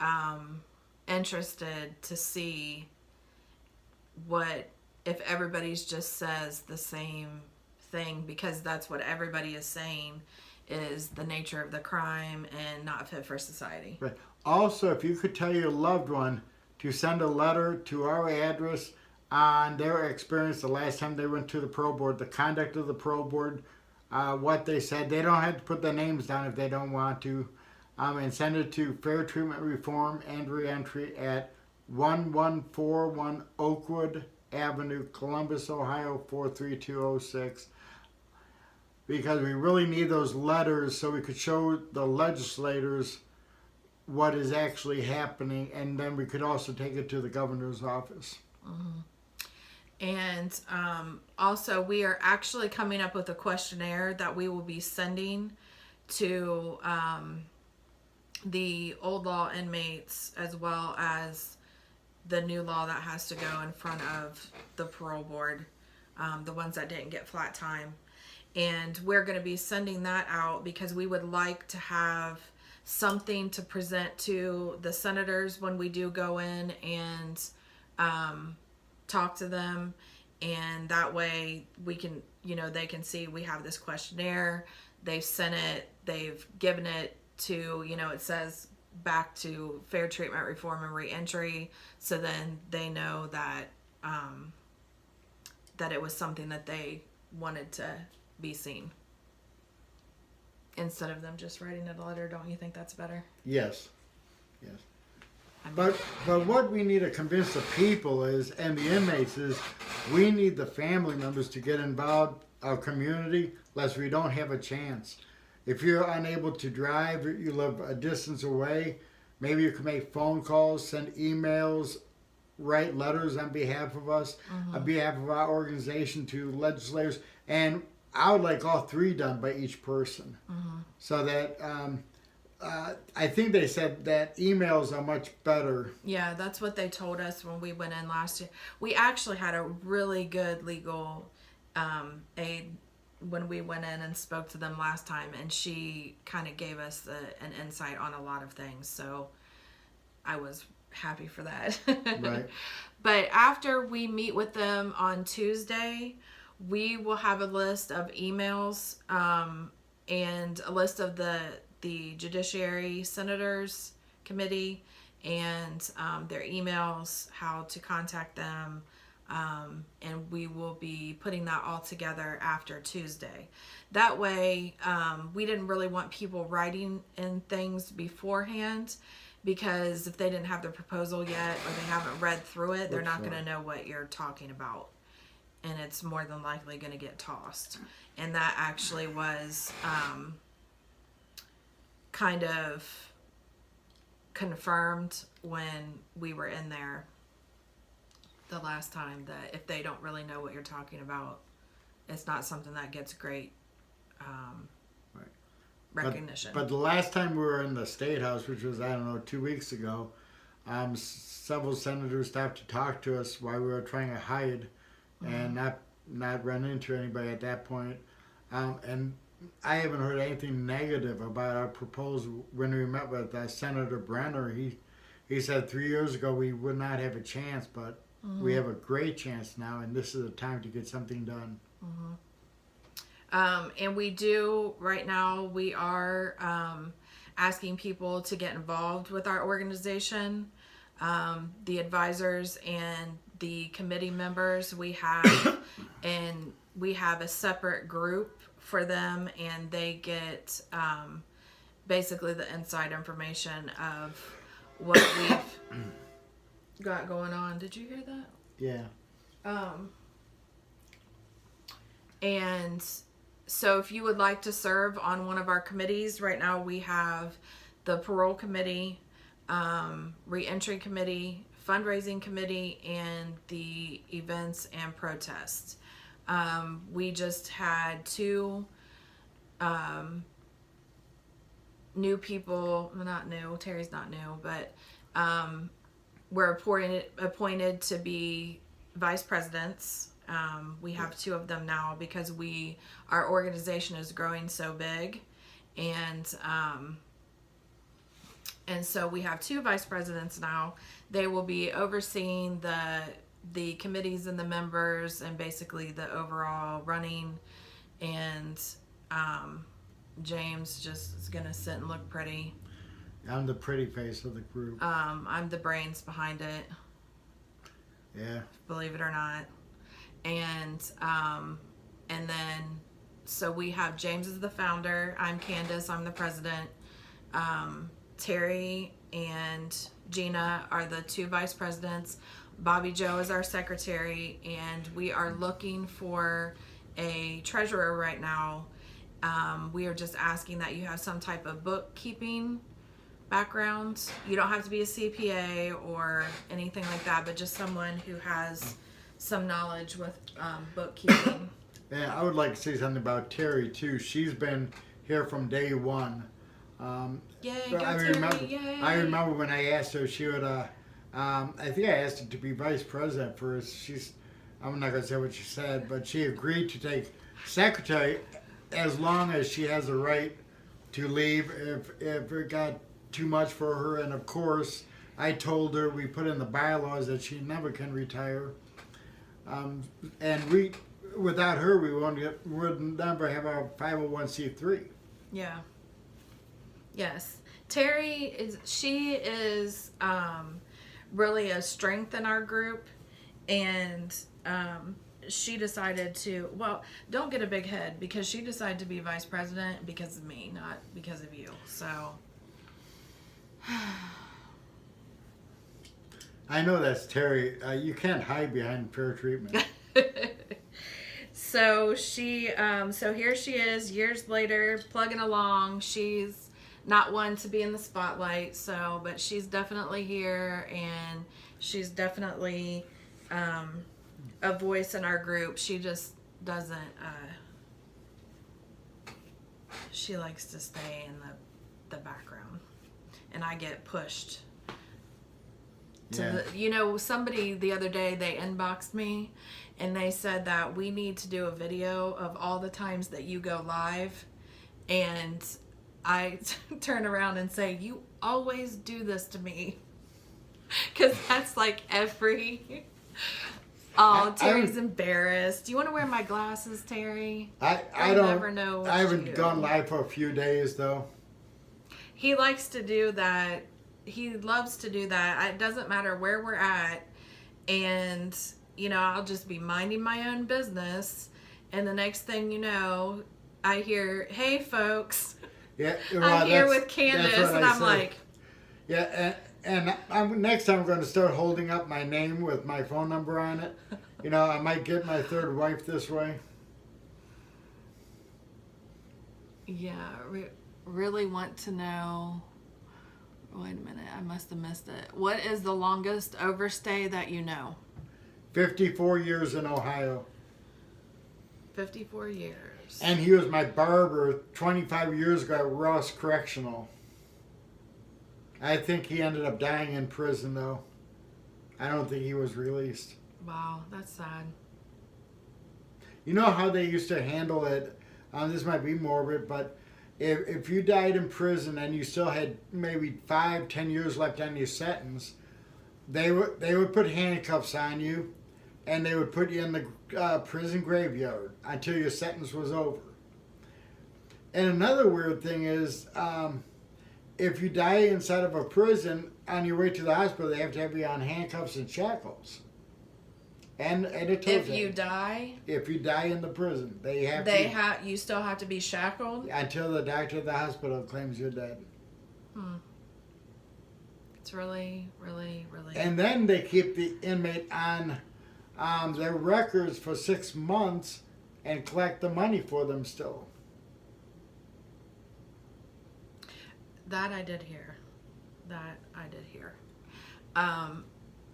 interested to see if everybody's just says the same thing, because that's what everybody is saying is the nature of the crime and not fit for society. Right. Also, if you could tell your loved one to send a letter to our address on their experience the last time they went to the parole board, the conduct of the parole board, what they said. They don't have to put their names down if they don't want to. And send it to Fair Treatment Reform and Reentry at 1141 Oakwood Avenue, Columbus, Ohio 43206. Because we really need those letters so we could show the legislators what is actually happening, and then we could also take it to the governor's office. Mm-hmm. And also, we are actually coming up with a questionnaire that we will be sending to the old law inmates, as well as the new law that has to go in front of the parole board, the ones that didn't get flat time. And we're going to be sending that out because we would like to have something to present to the senators when we do go in and talk to them. And that way we can, they can see we have this questionnaire. They've sent it. They've given it to, it says back to Fair Treatment Reform and Reentry. So then they know that, that it was something that they wanted to be seen, instead of them just writing it a letter. Don't you think that's better? Yes. But what we need to convince the people is, and the inmates is, we need the family members to get involved, our community, lest we don't have a chance. If you're unable to drive, you live a distance away, maybe you can make phone calls, send emails, write letters on behalf of us, on behalf of our organization to legislators, and I would like all three done by each person, so that I think they said that emails are much better. Yeah, that's what they told us when we went in last year. We actually had a really good legal aid when we went in and spoke to them last time, and she kind of gave us an insight on a lot of things. So I was happy for that. Right. But after we meet with them on Tuesday, we will have a list of emails and a list of the Judiciary Senators Committee and their emails, how to contact them, and we will be putting that all together after Tuesday. That way, we didn't really want people writing in things beforehand, because if they didn't have the proposal yet or they haven't read through it, they're not going to know what you're talking about. And it's more than likely going to get tossed. And that actually was kind of confirmed when we were in there the last time, that if they don't really know what you're talking about, it's not something that gets great recognition. But the last time we were in the State House, which was, 2 weeks ago, several senators stopped to talk to us while we were trying to hide and not run into anybody at that point. And I haven't heard anything negative about our proposal. When we met with Senator Brenner, he said 3 years ago we would not have a chance, but we have a great chance now, and this is the time to get something done. And we do, right now, we are asking people to get involved with our organization. The advisors and the committee members we have, and we have a separate group for them, and they get basically the inside information of what we've got going on. Did you hear that? Yeah. And so if you would like to serve on one of our committees, right now we have the parole committee, reentry committee, fundraising committee, and the events and protests. We just had 2 new people, well, not new, Terry's not new, but were appointed to be vice presidents. We have 2 of them now because our organization is growing so big, and so we have 2 vice presidents now. They will be overseeing the committees and the members, and basically the overall running and James just is gonna sit and look pretty. I'm the pretty face of the group. I'm the brains behind it, Yeah. believe it or not. And then so we have James as the founder. I'm Candace. I'm the president. Terry and Gina are the 2 vice presidents. Bobby Joe is our secretary, and we are looking for a treasurer right now. We are just asking that you have some type of bookkeeping background. You don't have to be a CPA or anything like that, but just someone who has some knowledge with bookkeeping. Yeah, I would like to say something about Terry too. She's been here from day one. Yay, But go I Terry, remember, yay. I remember when I asked her, she would. I think I asked her to be vice president first. I'm not gonna say what she said, but she agreed to take secretary as long as she has a right to leave if it got too much for her. And of course, I told her we put in the bylaws that she never can retire. And without her, we would never have a 501c3. Yeah. Yes. Terry is really a strength in our group, and she decided to, well, don't get a big head, because she decided to be vice president because of me, not because of you. So I know that's Terry. You can't hide behind fair treatment. so here she is years later, plugging along. She's not one to be in the spotlight, but she's definitely here, and she's definitely a voice in our group. She just doesn't she likes to stay in the background, and I get pushed to somebody the other day, they inboxed me and they said that we need to do a video of all the times that you go live, and I turn around and say, you always do this to me, because that's like every Terry's embarrassed. Do you want to wear my glasses, Terry? I I'll don't never know what I to haven't do. gone live for a few days though. He likes to do that. He loves to do that. It doesn't matter where we're at. And, I'll just be minding my own business. And the next thing you know, I hear, hey, folks, Yeah, I'm here with that's Candace. what And I I'm said. like, Yeah, next time I'm going to start holding up my name with my phone number on it. I might get my third wife this way. yeah, really want to know. Wait a minute, I must have missed it. What is the longest overstay that you know? 54 years in Ohio. 54 years. And he was my barber 25 years ago at Ross Correctional. I think he ended up dying in prison, though. I don't think he was released. Wow, that's sad. You know how they used to handle it? This might be morbid, but if you died in prison and you still had maybe 5-10 years left on your sentence, they would put handcuffs on you, and they would put you in the prison graveyard until your sentence was over. And another weird thing is, if you die inside of a prison, on your way to the hospital, they have to have you on handcuffs and shackles. And it tells If you die, if you die in the prison, you still have to be shackled. until the doctor at the hospital claims you're dead. It's really, really, really. And then they keep the inmate on their records for 6 months and collect the money for them still. That I did hear.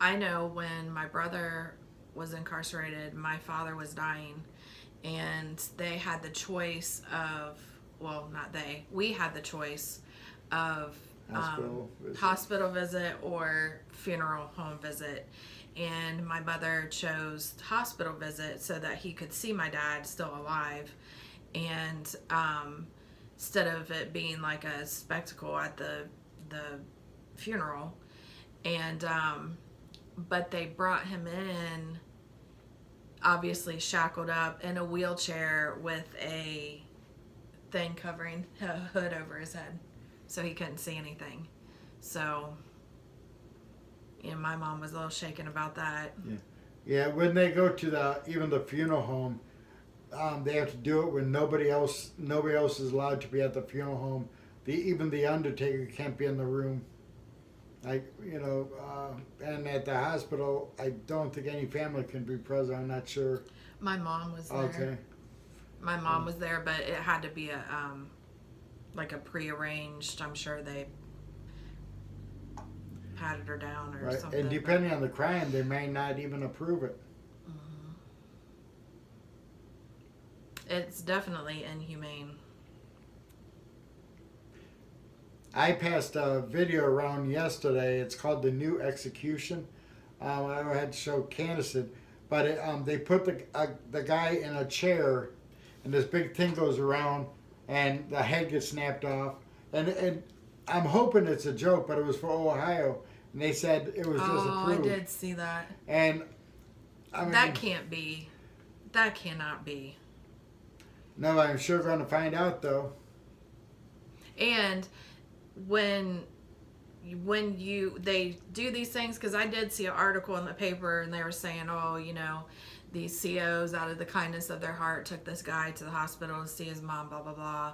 I know when my brother was incarcerated, my father was dying, and they had the choice of, well, not they, we had the choice of hospital visit or funeral home visit. And my mother chose hospital visit so that he could see my dad still alive. And instead of it being like a spectacle at the funeral. And but they brought him in, obviously shackled up in a wheelchair with thing covering a hood over his head, so he couldn't see anything. So, my mom was a little shaken about that. Yeah. When they go to even the funeral home, they have to do it when nobody else is allowed to be at the funeral home. Even the undertaker can't be in the room. And at the hospital, I don't think any family can be present. I'm not sure. My mom was there. Okay. My mom was there, but it had to be a prearranged. I'm sure they patted her down or Right. something. And depending on the crime, they may not even approve it. It's definitely inhumane. I passed a video around yesterday. It's called The New Execution. I had to show Candace it, but they put the guy in a chair, and this big thing goes around, and the head gets snapped off. And I'm hoping it's a joke, but it was for Ohio, and they said it was disapproved. I did see that. And I mean, that can't be. That cannot be. No, I'm sure going to find out though. And when they do these things, because I did see an article in the paper and they were saying, these COs out of the kindness of their heart took this guy to the hospital to see his mom, blah blah blah,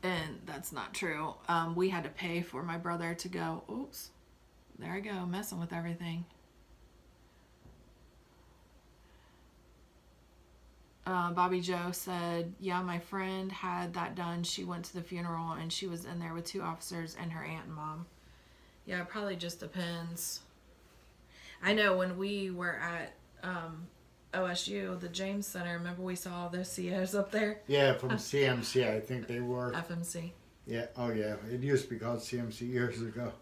and that's not true. We had to pay for my brother to go. Oops, there I go, messing with everything. Bobby Joe said, yeah, my friend had that done. She went to the funeral and she was in there with 2 officers and her aunt and mom. Yeah, it probably just depends. I know when we were at OSU, the James Center, remember we saw all those COs up there? Yeah, from CMC, I think they were. FMC. Yeah, oh yeah, it used to be called CMC years ago.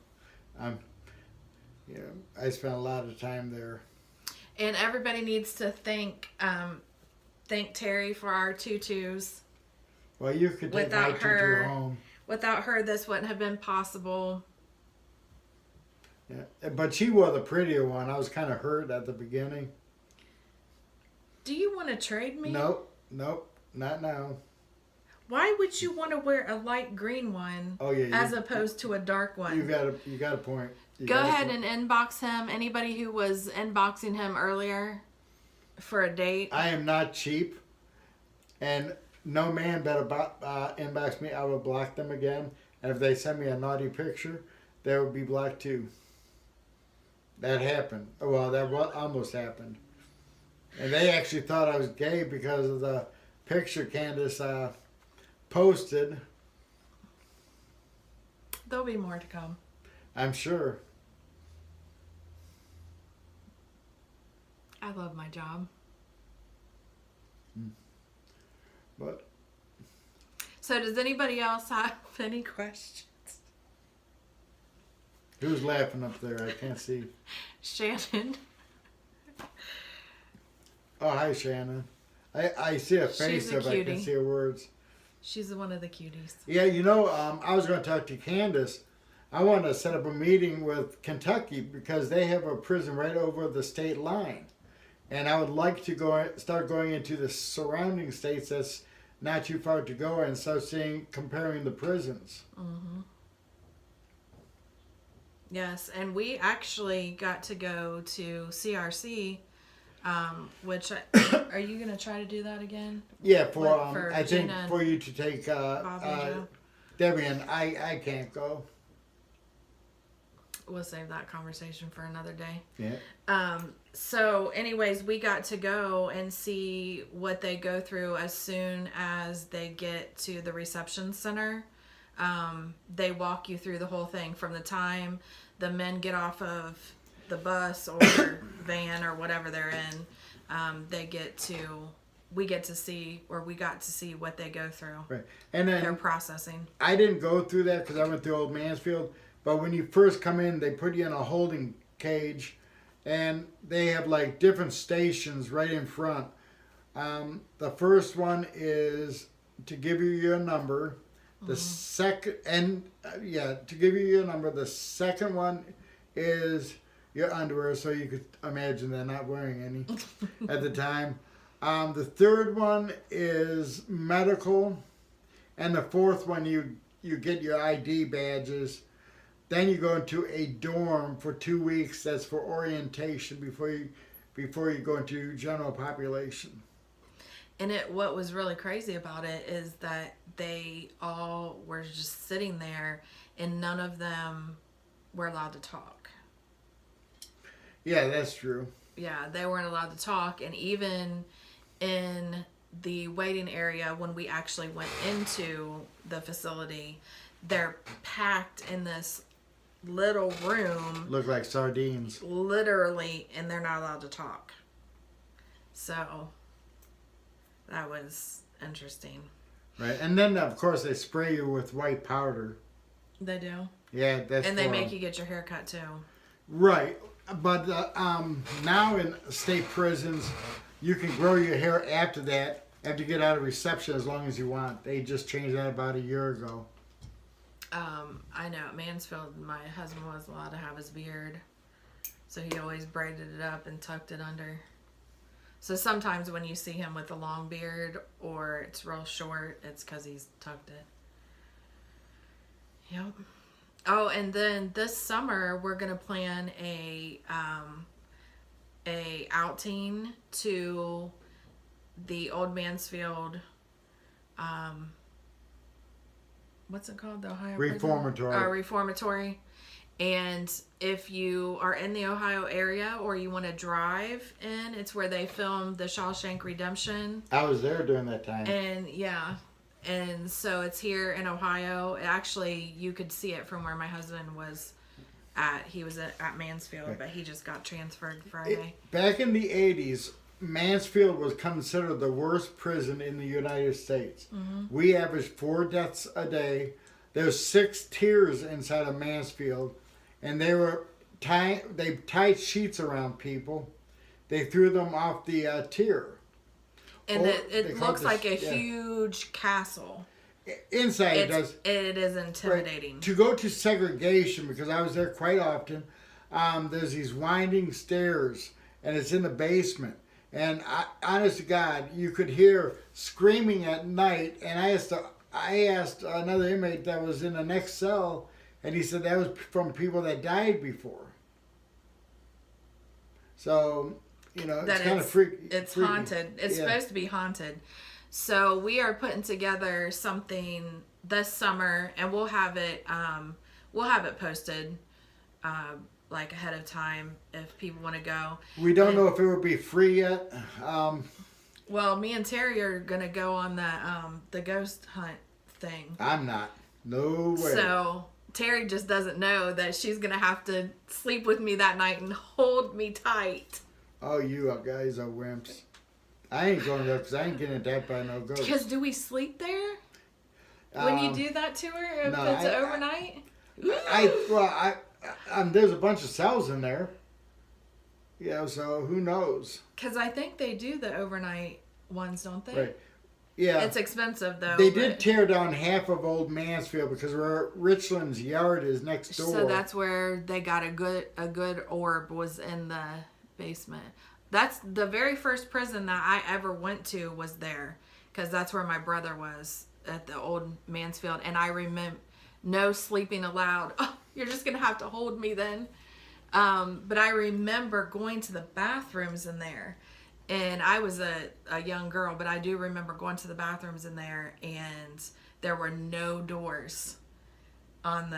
I spent a lot of time there. And everybody needs to thank Terry for our tutus. Well, you could take my tutu home. Without her, this wouldn't have been possible. Yeah, but she wore the prettier one. I was kind of hurt at the beginning. Do you want to trade me? Nope, not now. Why would you want to wear a light green one as opposed to a dark one? You got a point. Go ahead and inbox him. Anybody who was inboxing him earlier for a date. I am not cheap, and no man better inbox me. I will block them again. And if they send me a naughty picture, they will be blocked too. That happened. Well, that almost happened. And they actually thought I was gay because of the picture Candace posted. There'll be more to come. I'm sure. I love my job. But. So does anybody else have any questions? Who's laughing up there? I can't see. Shannon. Oh, hi, Shannon. I see a face She's a if I can see her words. She's one of the cuties. Yeah, I was going to talk to Candace. I want to set up a meeting with Kentucky because they have a prison right over the state line. And I would like to start going into the surrounding states that's not too far to go and start comparing the prisons. Mm-hmm. Yes, and we actually got to go to CRC, which are you going to try to do that again? Yeah, I think for you to take Debbie, and I can't go. We'll save that conversation for another day. Yeah. So anyways, we got to go and see what they go through as soon as they get to the reception center. They walk you through the whole thing from the time the men get off of the bus or van or whatever they're in. We got to see what they go through. Right. And then their processing. I didn't go through that because I went through Old Mansfield. But when you first come in, they put you in a holding cage, and they have like different stations right in front. The first one is to give you your number. The second, to give you your number. The second one is your underwear, so you could imagine they're not wearing any at the time. The third one is medical, and the fourth one you get your ID badges. Then you go into a dorm for 2 weeks. That's for orientation before you go into general population. And what was really crazy about it is that they all were just sitting there, and none of them were allowed to talk. Yeah, that's true. Yeah, they weren't allowed to talk, and even in the waiting area when we actually went into the facility, they're packed in this little room. Look like sardines. Literally, and they're not allowed to talk. So that was interesting. Right, and then of course they spray you with white powder. They do. Yeah, that's and they make you get your hair cut too. Right, but now in state prisons, you can grow your hair after that, after you get out of reception, as long as you want. They just changed that about a year ago. I know at Mansfield, my husband was allowed to have his beard, so he always braided it up and tucked it under. So sometimes when you see him with a long beard or it's real short, it's because he's tucked it. Yep. Oh, and then this summer we're gonna plan a outing to the Old Mansfield. What's it called? The Ohio Reformatory. Reformatory. And if you are in the Ohio area or you want to drive in, it's where they filmed the Shawshank Redemption. I was there during that time. And yeah. And so it's here in Ohio. Actually, you could see it from where my husband was at. He was at Mansfield, right. But he just got transferred Friday. Back in the 80s, Mansfield was considered the worst prison in the United States. Mm-hmm. We averaged 4 deaths a day. There's 6 tiers inside of Mansfield, and they tied sheets around people. They threw them off the tier. And it looks like a huge castle. Inside it does. It is intimidating. Right. To go to segregation, because I was there quite often, there's these winding stairs, and it's in the basement. And honest to God, you could hear screaming at night. And I asked another inmate that was in the next cell, and he said that was from people that died before. So, it's kind of freaky. It's haunted. It's supposed to be haunted. So we are putting together something this summer, and we'll have it posted like ahead of time if people want to go. We don't know if it will be free yet. Well, me and Terry are gonna go on the ghost hunt thing. I'm not. No way. So Terry just doesn't know that she's gonna have to sleep with me that night and hold me tight. Oh, you guys are wimps. I ain't going there because I ain't getting attacked by no ghost. Because do we sleep there? When you do that to her, if it's overnight? There's a bunch of cells in there. Yeah, so who knows? Because I think they do the overnight ones, don't they? Right. Yeah. It's expensive, though. They did tear down half of Old Mansfield because where Richland's yard is next door. So that's where they got a good orb was in the basement. That's the very first prison that I ever went to was there, because that's where my brother was at the Old Mansfield. And I remember no sleeping allowed. Oh, you're just gonna have to hold me then. But I remember going to the bathrooms in there, and I was a young girl, but I do remember going to the bathrooms in there, and there were no doors on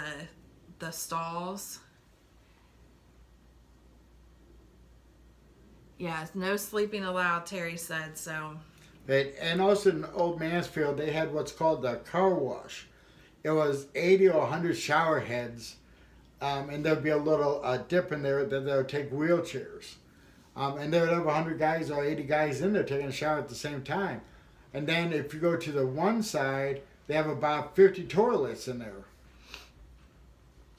the stalls. Yeah, no sleeping allowed, Terry said, so. And also in Old Mansfield, they had what's called the car wash. It was 80 or 100 shower heads, and there'd be a little dip in there that they would take wheelchairs. And there would have 100 guys or 80 guys in there taking a shower at the same time. And then if you go to the one side, they have about 50 toilets in there.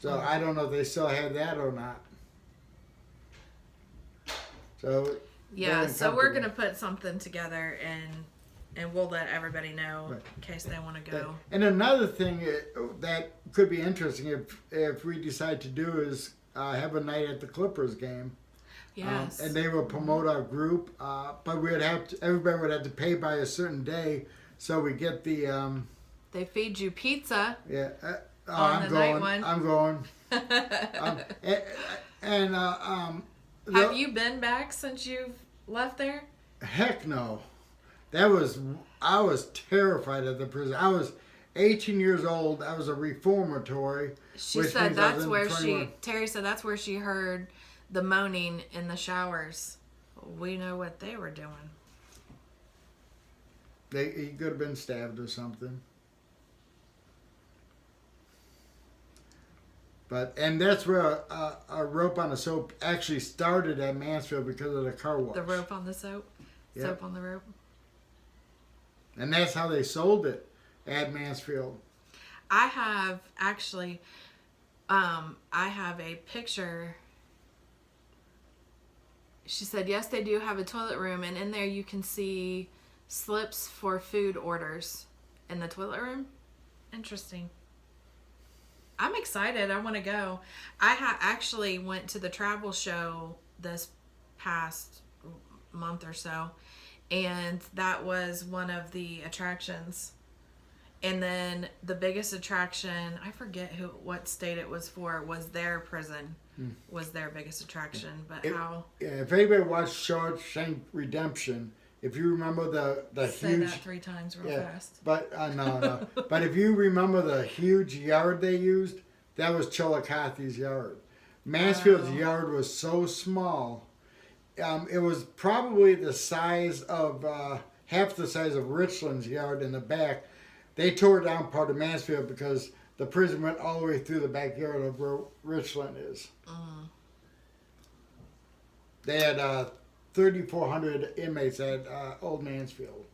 So I don't know if they still have that or not. So yeah, so we're gonna put something together and we'll let everybody know in case they want to go. And another thing that could be interesting if we decide to do is have a night at the Clippers game. Yes. And they will promote our group, but everybody would have to pay by a certain day, so we get the They feed you pizza. Yeah. On I'm the night going. one. I'm going. And Have you been back since you've left there? Heck no. I was terrified of the prison. I was 18 years old. I was a reformatory. She which said means I was that's in where 21. Terry said that's where she heard the moaning in the showers. We know what they were doing. He could have been stabbed or something. And that's where a rope on a soap actually started at Mansfield because of the car wash. The rope on the soap? Yep. Soap on the rope? And that's how they sold it at Mansfield. I have actually, I have a picture. She said, yes, they do have a toilet room, and in there you can see slips for food orders in the toilet room. Interesting. I'm excited. I want to go. I actually went to the travel show this past month or so, and that was one of the attractions. And then the biggest attraction, I forget what state it was for, was their prison. Was their biggest attraction. But if anybody watched Shawshank Redemption, if you remember the say huge... that 3 times real fast. But, no. But if you remember the huge yard they used, that was Chillicothe's yard. Mansfield's yard was so small. It was probably the size of, half the size of Richland's yard in the back. They tore down part of Mansfield because the prison went all the way through the backyard of where Richland is. They had 3,400 inmates at Old Mansfield.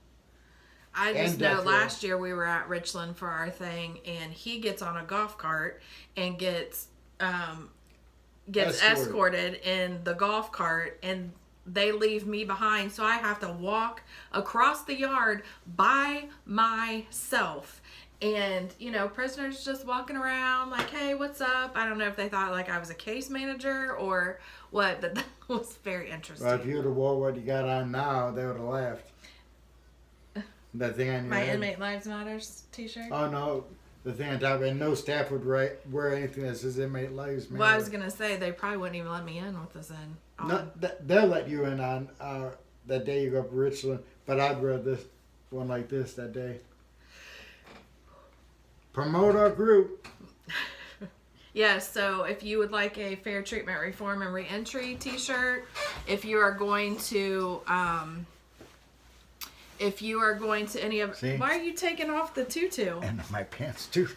I just know last year we were at Richland for our thing, and he gets on a golf cart and gets escorted in the golf cart, and they leave me behind, so I have to walk across the yard by myself. And, prisoners just walking around like, hey, what's up? I don't know if they thought like I was a case manager or what, but that was very interesting. Well, if you would have wore what you got on now, they would have laughed. That thing on your My head. Inmate Lives Matters t-shirt? Oh, no. The thing on top, and no staff would wear anything that says Inmate Lives Matter. Well, I was going to say, they probably wouldn't even let me in with this in. No, they'll let you in on that day you go up to Richland, but I'd wear this one like this that day. Promote our group. Yes, so if you would like a Fair Treatment Reform and Reentry t-shirt, if you are going to any of... See? Why are you taking off the tutu? And my pants, too.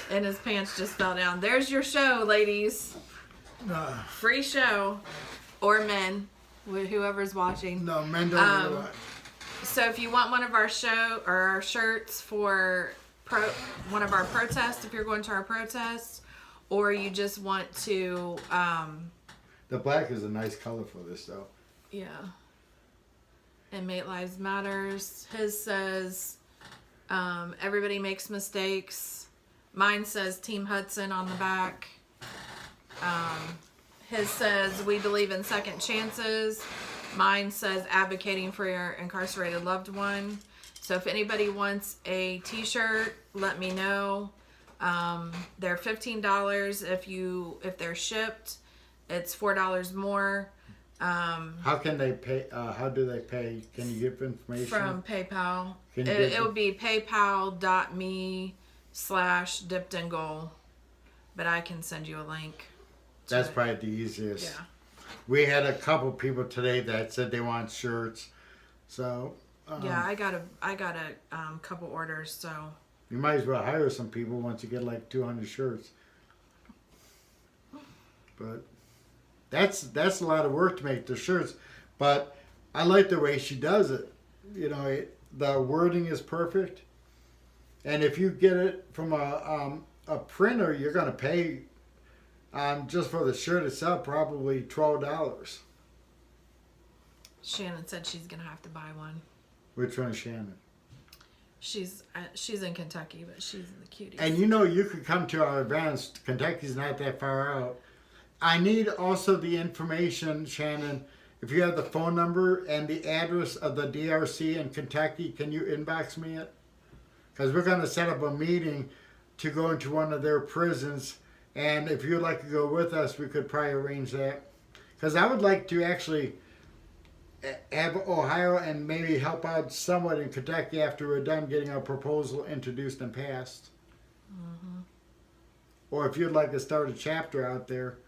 And his pants just fell down. There's your show, ladies. Free show. Or men, whoever's watching. No, men don't do that. So if you want one of our our shirts for one of our protests, if you're going to our protests, or you just want to... The black is a nice color for this, though. Yeah. Inmate Lives Matters. His says, everybody makes mistakes. Mine says Team Hudson on the back. His says, we believe in second chances. Mine says, advocating for your incarcerated loved one. So if anybody wants a t-shirt, let me know. They're $15 if they're shipped. It's $4 more. How can they pay? How do they pay? Can you give information? From PayPal. It would be paypal.me/dippedingoal. But I can send you a link. That's probably the easiest. Yeah. We had a couple people today that said they want shirts. So. Yeah, I got a couple orders, so. You might as well hire some people once you get like 200 shirts. But that's a lot of work to make the shirts. But I like the way she does it. The wording is perfect. And if you get it from a printer, you're going to pay just for the shirt itself probably $12. Shannon said she's going to have to buy one. Which one is Shannon? She's in Kentucky, but she's in the cuties. And you could come to our events. Kentucky's not that far out. I need also the information, Shannon. If you have the phone number and the address of the DRC in Kentucky, can you inbox me it? because we're going to set up a meeting to go into one of their prisons. And if you'd like to go with us, we could probably arrange that. Because I would like to actually have Ohio and maybe help out somewhat in Kentucky after we're done getting our proposal introduced and passed. Mm-hmm. Or if you'd like to start a chapter out there,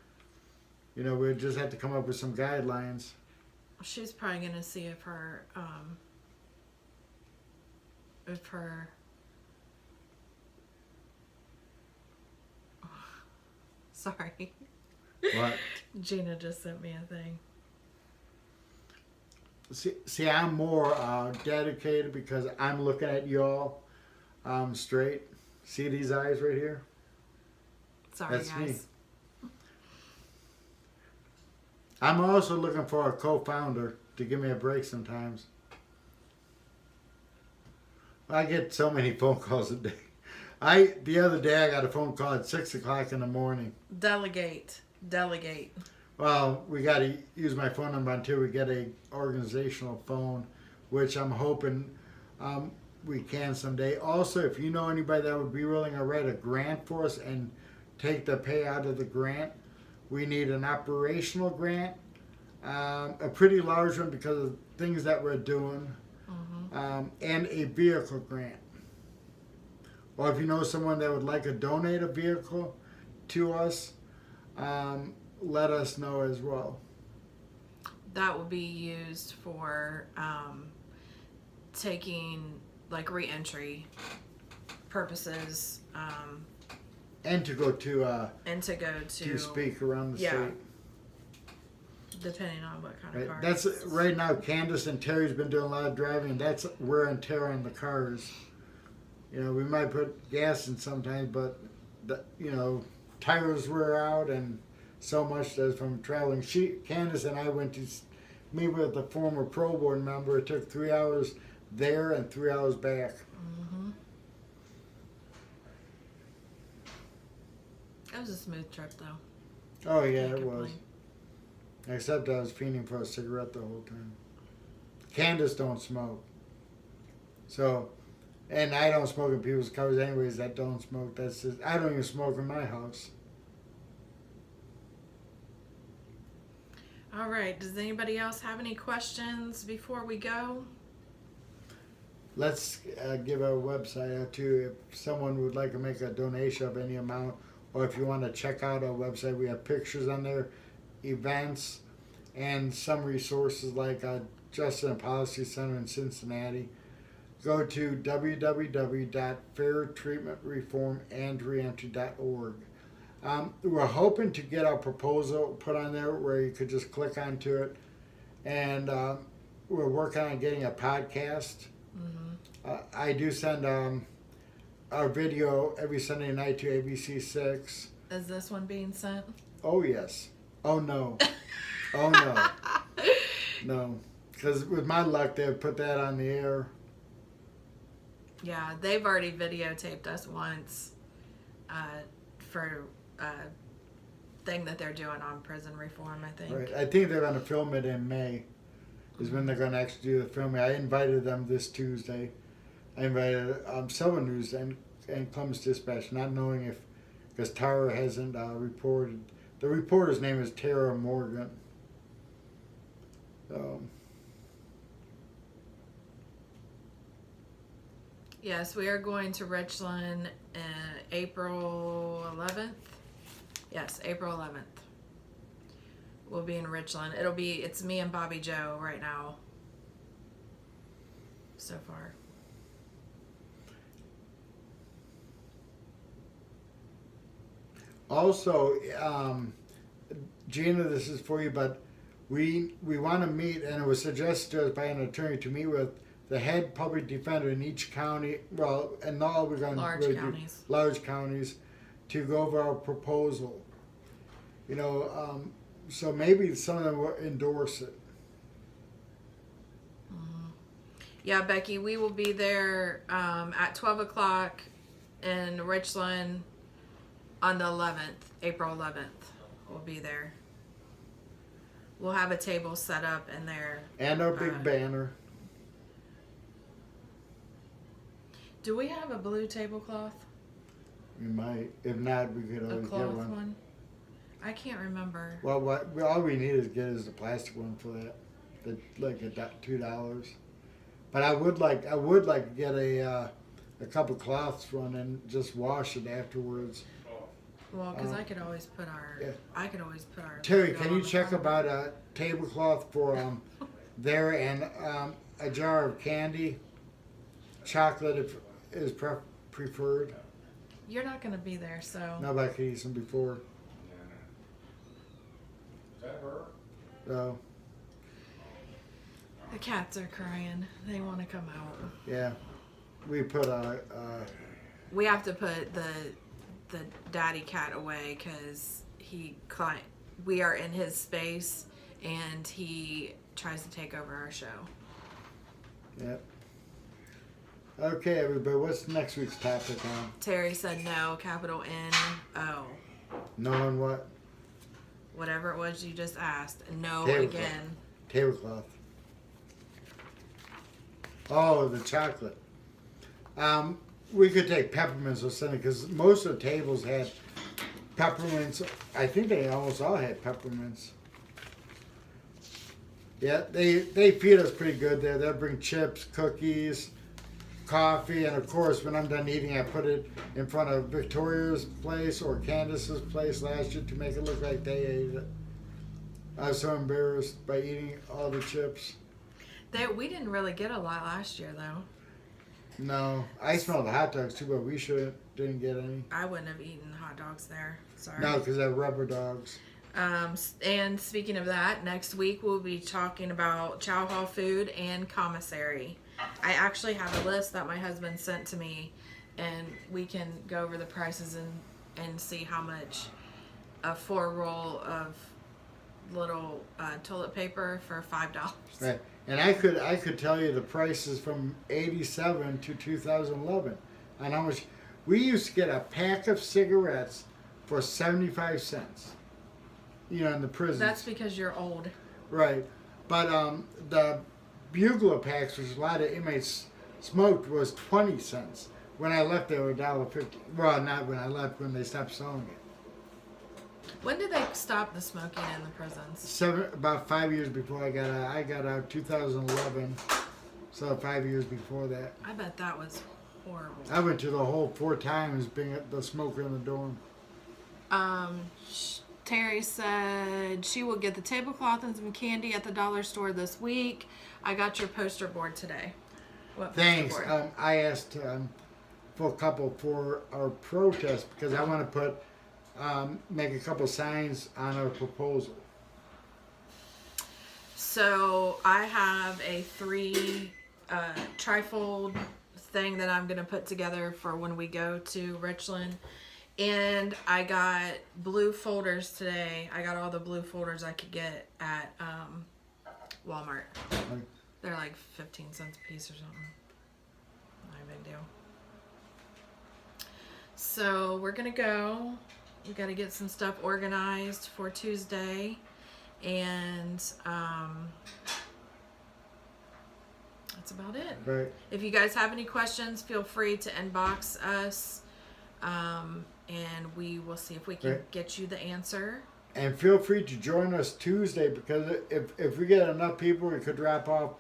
you know, we'd just have to come up with some guidelines. She's probably going to see if her sorry. What? Gina just sent me a thing. See, I'm more dedicated because I'm looking at y'all straight. See these eyes right here? Sorry, That's guys. me. I'm also looking for a co-founder to give me a break sometimes. I get so many phone calls a day. The other day I got a phone call at 6 o'clock in the morning. Delegate. Well, we got to use my phone number until we get a organizational phone, which I'm hoping we can someday. Also, if you know anybody that would be willing to write a grant for us and take the pay out of the grant, we need an operational grant, a pretty large one because of things that we're doing, and a vehicle grant. Or if you know someone that would like to donate a vehicle to us, let us know as well. That will be used for taking like re-entry purposes, and to go to to speak around the state. Depending on what kind of car. That's right now. Candace and Terry's been doing a lot of driving, and that's wear and tear on the cars. You know, we might put gas in sometimes, but tires wear out, and so much does from traveling. Candace and I went to meet with a former Pro Board member. It took 3 hours there and 3 hours back. It was a smooth trip, though. Oh yeah, Can't it was. complain. Except I was fiending for a cigarette the whole time. Candace don't smoke. So, and I don't smoke in people's cars anyways that don't smoke. That's just, I don't even smoke in my house. All right. Does anybody else have any questions before we go? Let's give our website out too. If someone would like to make a donation of any amount, or if you want to check out our website, we have pictures on there, events, and some resources like Justice and Policy Center in Cincinnati. Go to www.fairtreatmentreformandreentry.org. We're hoping to get our proposal put on there where you could just click onto it, and we're working on getting a podcast. I do send our video every Sunday night to ABC6. Is this one being sent? Oh yes. Oh no. Oh no. No. Because with my luck, they've put that on the air. Yeah, they've already videotaped us once for a thing that they're doing on prison reform, I think. Right. I think they're going to film it in May. Is when they're going to actually do the filming. I invited them this Tuesday. I invited Silver News and Columbus Dispatch, not knowing if, because Tara hasn't reported. The reporter's name is Tara Morgan. So. Yes, we are going to Richland April 11th. Yes, April 11th. We'll be in Richland. It's me and Bobby Joe right now. So far. Also, Gina, this is for you, but we want to meet, and it was suggested to us by an attorney to meet with the head public defender in each county. Well, and all we're going to large counties. Large counties, to go over our proposal. You know, so maybe some of them will endorse it. Yeah, Becky, we will be there at 12 o'clock in Richland on the 11th, April 11th. We'll be there. We'll have a table set up in there. And our big banner. Do we have a blue tablecloth? We might. If not, we could A always cloth get one. I can't remember. Well, all we need is get is the plastic one for that. Like at $2. But I would like to get a couple cloths run and just wash it afterwards. Well, because I could always put our. Yeah. I could always put our. Terry, logo can on you the check front. about a tablecloth for there and a jar of candy? Chocolate is preferred. You're not going to be there, so. Nobody could eat some before. Is that her? So The cats are crying. They want to come out. yeah, we put We have to put the daddy cat away because we are in his space and he tries to take over our show. Yep. Okay, everybody. What's next week's topic on? Terry said no, capital N-O. Knowing what? Whatever it was you just asked. No Tablecloth. again. Tablecloth. Oh, the chocolate. We could take peppermints or something because most of the tables had peppermints. I think they almost all had peppermints. Yeah, they feed us pretty good there. They'll bring chips, cookies, coffee, and of course, when I'm done eating, I put it in front of Victoria's place or Candace's place last year to make it look like they ate it. I was so embarrassed by eating all the chips. We didn't really get a lot last year, though. No, I smelled the hot dogs too, but we didn't get any. I wouldn't have eaten hot dogs there. Sorry. No, because they're rubber dogs. And speaking of that, next week we'll be talking about Chow Hall food and commissary. I actually have a list that my husband sent to me, and we can go over the prices and see how much a 4-roll of little toilet paper for $5. Right, and I could tell you the prices from '87 to 2011, and how much we used to get a pack of cigarettes for 75 cents. You know, in the prisons. That's because you're old. Right, but the bugler packs, which a lot of inmates smoked, was 20 cents. When I left, they were $1.50. Well, not when I left. When they stopped selling it. When did they stop the smoking in the prisons? About 5 years before I got out. I got out 2011, so 5 years before that. I bet that was horrible. I went to the whole 4 times being the smoker in the dorm. Terry said she will get the tablecloth and some candy at the dollar store this week. I got your poster board today. What Thanks. poster board? I asked for a couple for our protest because I want to put make a couple signs on our proposal. So I have a 3 trifold thing that I'm going to put together for when we go to Richland. And I got blue folders today. I got all the blue folders I could get at Walmart. Like, They're like 15 cents a piece or something. Not a big deal. So we're going to go. We got to get some stuff organized for Tuesday. And that's about it. right. If you guys have any questions, feel free to inbox us. And we will see if we can Right. get you the answer. And feel free to join us Tuesday because if we get enough people, we could drop off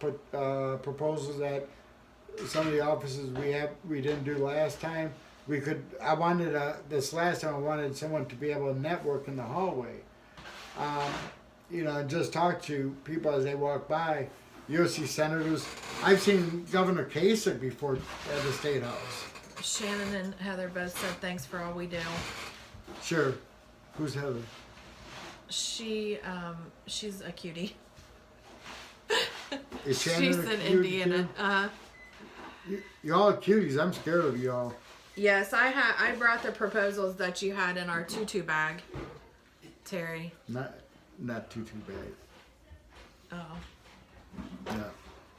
proposals at some of the offices we didn't do last time. We could. I wanted this last time. I wanted someone to be able to network in the hallway. You know, and just talk to people as they walk by. You'll see senators. I've seen Governor Kasich before at the State House. Shannon and Heather both said thanks for all we do. Sure. Who's Heather? She's a cutie. Is Shannon She's a in cute Indiana. too? Y'all are cuties. I'm scared of y'all. Yes, I brought the proposals that you had in our tutu bag, Terry. Not too bad. Oh. No.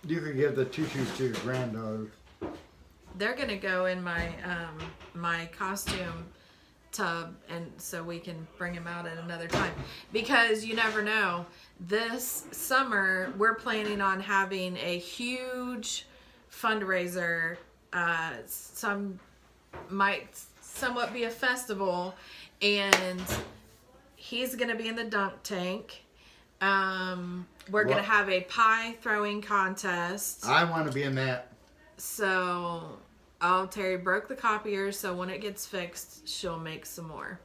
You could give the tutus to your granddaughter. They're gonna go in my my costume tub, and so we can bring them out at another time, because you never know. This summer we're planning on having a huge fundraiser some might somewhat be a festival, and he's gonna be in the dunk tank. We're gonna have a pie throwing contest. I want to be in that. So, Terry broke the copier, so when it gets fixed, she'll make some more.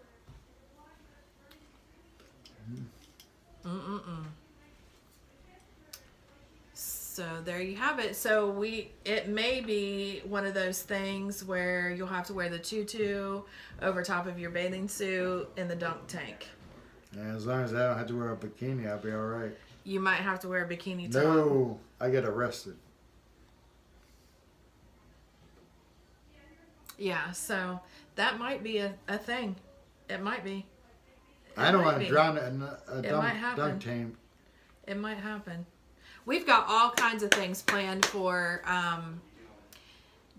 So there you have it. So it may be one of those things where you'll have to wear the tutu over top of your bathing suit in the dunk tank. Yeah, as long as I don't have to wear a bikini, I'll be all right. You might have to wear a bikini top. No, I get arrested. Yeah, so that might be a thing. It might be. I don't want to drown in a dunk tank. It might happen. We've got all kinds of things planned for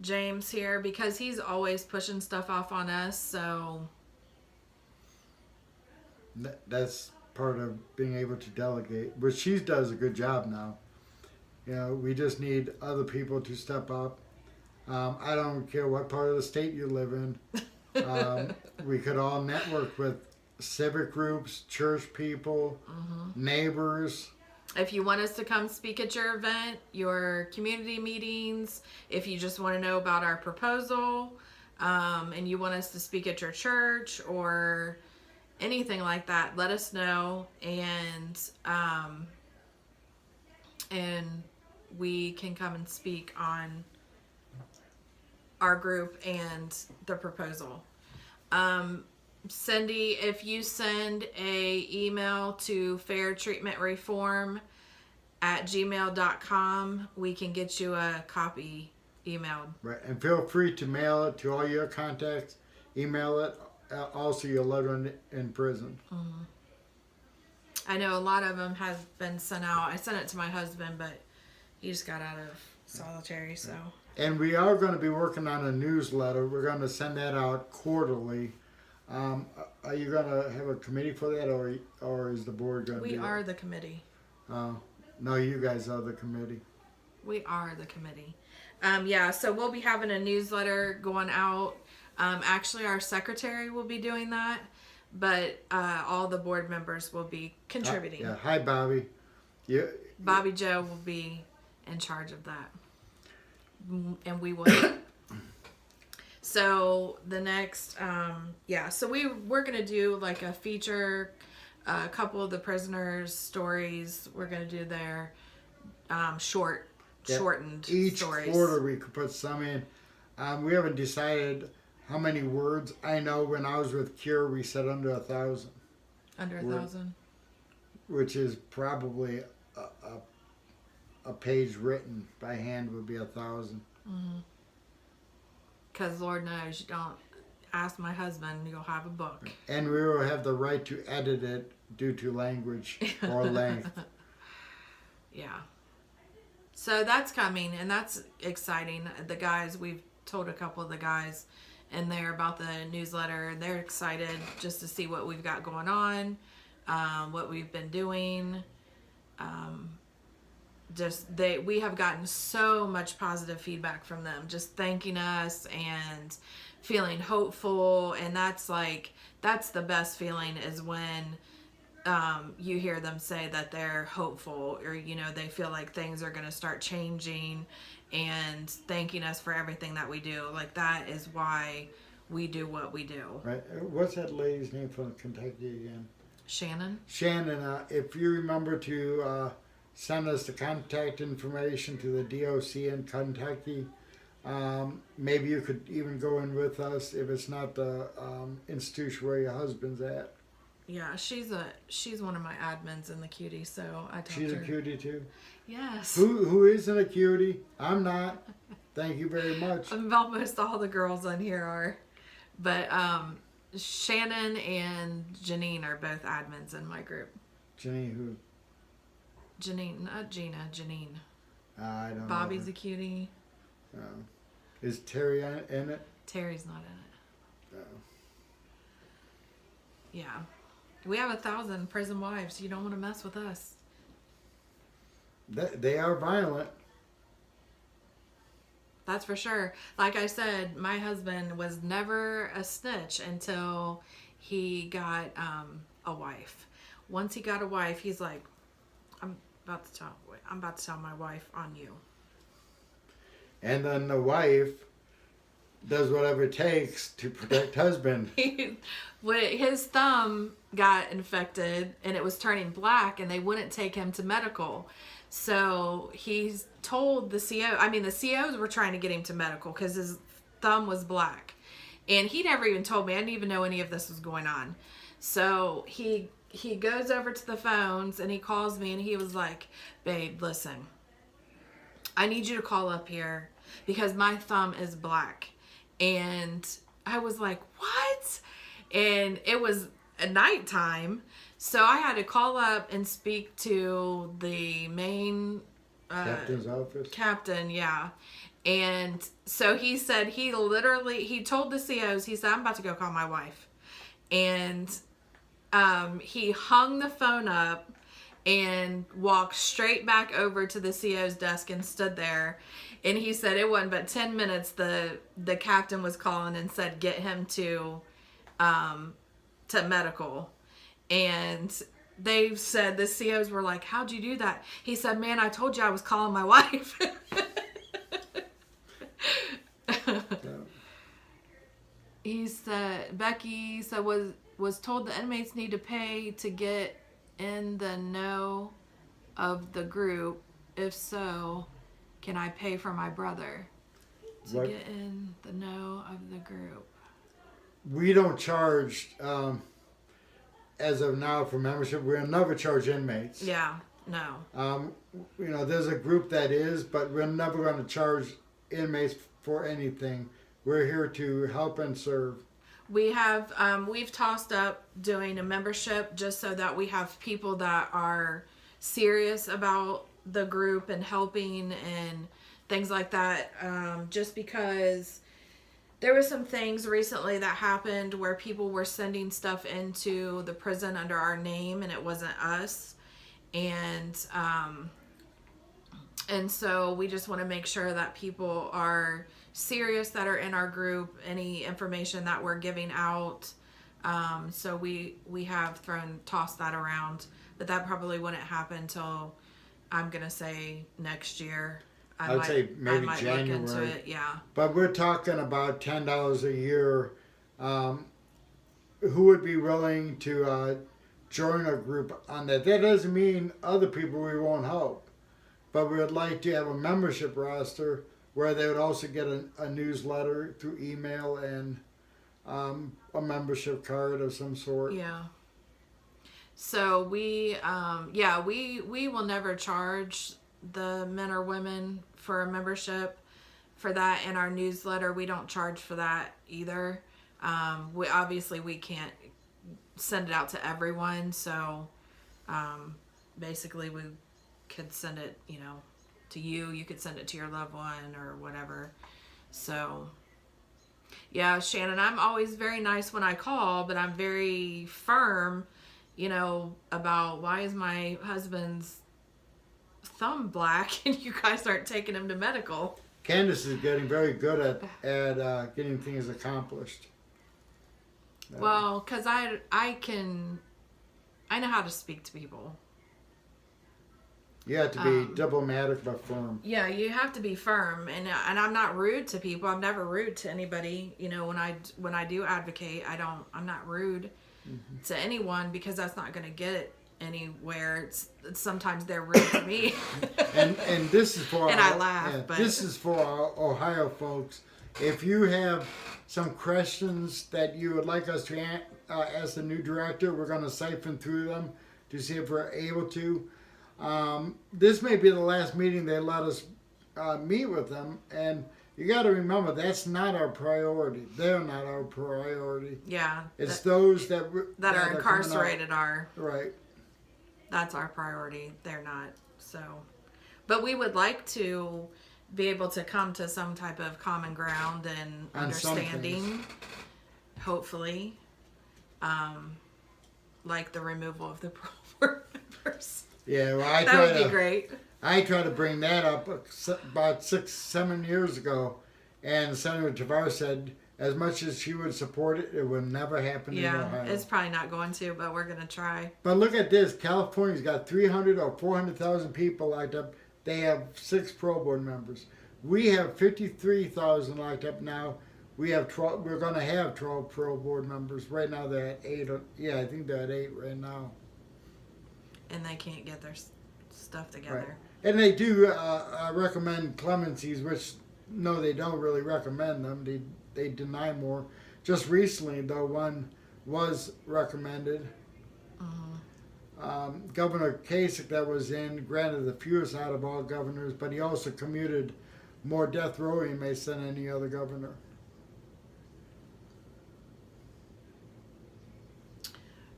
James here because he's always pushing stuff off on us. So that's part of being able to delegate. But she does a good job now. You know, we just need other people to step up. I don't care what part of the state you live in. We could all network with civic groups, church people, neighbors. If you want us to come speak at your event, your community meetings, if you just want to know about our proposal, and you want us to speak at your church or anything like that, let us know, and we can come and speak on our group and the proposal. Cindy, if you send a email to fairtreatmentreform@gmail.com, we can get you a copy emailed. Right, and feel free to mail it to all your contacts. Email it. Also, your letter in prison. Mm-hmm. I know a lot of them have been sent out. I sent it to my husband, but he just got out of solitary, so. And we are going to be working on a newsletter. We're going to send that out quarterly. Are you going to have a committee for that, or is the board going to do that? We are the committee. No, you guys are the committee. We are the committee. Yeah, so we'll be having a newsletter going out. Actually, our secretary will be doing that, but all the board members will be contributing. Yeah. Hi, Bobby. Yeah. Bobby Joe will be in charge of that. And we will. So the next, so we're going to do like a feature, a couple of the prisoners' stories. We're going to do their shortened each stories. Each quarter we could put some in. We haven't decided how many words. I know when I was with Cure, we said under 1,000. Under 1,000? Which is probably a page written by hand would be 1,000. Because Lord knows, you don't ask my husband, you'll have a book. And we will have the right to edit it due to language or length. Yeah. So that's coming, and that's exciting. The guys, we've told a couple of the guys in there about the newsletter. They're excited just to see what we've got going on, what we've been doing. We have gotten so much positive feedback from them, just thanking us and feeling hopeful. And that's the best feeling is when you hear them say that they're hopeful, or they feel like things are going to start changing, and thanking us for everything that we do. Like, that is why we do what we do. Right. What's that lady's name from Kentucky again? Shannon, if you remember to send us the contact information to the DOC in Kentucky. Maybe you could even go in with us if it's not the institution where your husband's at. Yeah, she's one of my admins in the cutie, so I talked to her. She's a cutie too? Yes. Who isn't a cutie? I'm not. Thank you very much. Almost all the girls on here are. But Shannon and Janine are both admins in my group. Janine who? Janine, not Gina, Janine. I don't know. Bobby's a cutie. Is Terry in it? Terry's not in it. No. Yeah. We have 1,000 prison wives. You don't want to mess with us. They are violent. That's for sure. Like I said, my husband was never a snitch until he got a wife. Once he got a wife, he's like, I'm about to tell my wife on you. And then the wife does whatever it takes to protect husband. His thumb got infected and it was turning black, and they wouldn't take him to medical. So he's told the CO. I mean, the COs were trying to get him to medical because his thumb was black, and he never even told me. I didn't even know any of this was going on. So he goes over to the phones and he calls me and he was like, "Babe, listen, I need you to call up here because my thumb is black." And I was like, "What?" And it was a nighttime, so I had to call up and speak to the main Captain's office. captain, yeah. And so he said he told the COs, he said, "I'm about to go call my wife." And he hung the phone up and walked straight back over to the CO's desk and stood there. And he said it wasn't but 10 minutes the captain was calling and said, "Get him to medical." And they said, the COs were like, "How'd you do that?" He said, "Man, I told you I was calling my wife." He said, Becky said, was told the inmates need to pay to get in the know of the group. If so, can I pay for my brother to get in the know of the group? We don't charge, as of now, for membership. We'll never charge inmates. Yeah, no. There's a group that is, but we're never going to charge inmates for anything. We're here to help and serve. We have, we've tossed up doing a membership just so that we have people that are serious about the group and helping and things like that. Just because there were some things recently that happened where people were sending stuff into the prison under our name and it wasn't us. And so we just want to make sure that people are serious that are in our group, any information that we're giving out. So we have tossed that around, but that probably wouldn't happen till, I'm going to say, next year. I would say maybe January. Look into it, yeah. But we're talking about $10 a year. Who would be willing to join a group on that? That doesn't mean other people we won't help. But we would like to have a membership roster where they would also get a newsletter through email and a membership card of some sort. Yeah. So we will never charge the men or women for a membership for that. In our newsletter, we don't charge for that either. We can't send it out to everyone. So basically we could send it, to you. You could send it to your loved one or whatever. So yeah, Shannon, I'm always very nice when I call, but I'm very firm, about why is my husband's thumb black and you guys aren't taking him to medical. Candace is getting very good at getting things accomplished. Well, because I know how to speak to people. You have to be diplomatic but firm. Yeah, you have to be firm, and I'm not rude to people. I'm never rude to anybody. When I do advocate, I'm not rude to anyone because that's not going to get anywhere. Sometimes they're rude to me. and this is for and I laugh. Yeah, but this is for our Ohio folks. If you have some questions that you would like us to ask the new director, we're going to siphon through them to see if we're able to. This may be the last meeting they let us meet with them, and you got to remember that's not our priority. They're not our priority. Yeah, it's those that are incarcerated are right. That's our priority. They're not. So, but we would like to be able to come to some type of common ground and understanding. Hopefully, like the removal of the parole board members. Yeah, well, that would be great. I tried to bring that up about 6-7 years ago, and Senator Tavares said as much as she would support it, it would never happen in Ohio. It's probably not going to, but we're going to try. But look at this. California's got 300 or 400,000 people locked up. They have 6 parole board members. We have 53,000 locked up now. We have 12, we're going to have 12 parole board members. Right now they're at 8. Yeah, I think they're at 8 right now. And they can't get their stuff together. Right. And they do recommend clemencies, which, no, they don't really recommend them. They deny more. Just recently, though, one was recommended. Governor Kasich that was in, granted the fewest out of all governors, but he also commuted more death row inmates than any other governor.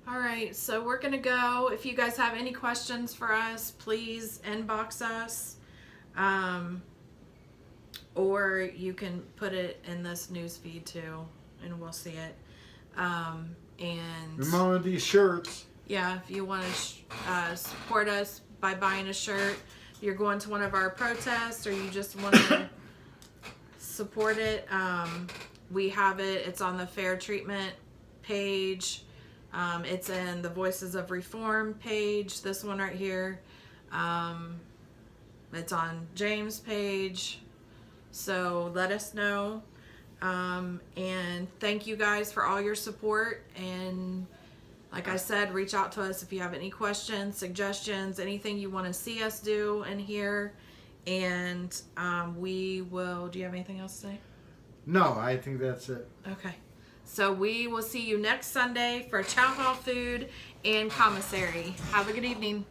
All right, so we're going to go. If you guys have any questions for us, please inbox us. Or you can put it in this news feed too, and we'll see it. And remember these shirts. Yeah, if you want to support us by buying a shirt, you're going to one of our protests, or you just want to support it, we have it. It's on the Fair Treatment page. It's in the Voices of Reform page, this one right here. It's on James' page. So let us know. And thank you guys for all your support. And like I said, reach out to us if you have any questions, suggestions, anything you want to see us do in here. And we will, do you have anything else to say? No, I think that's it. Okay. So we will see you next Sunday for Chow Hall Food and Commissary. Have a good evening.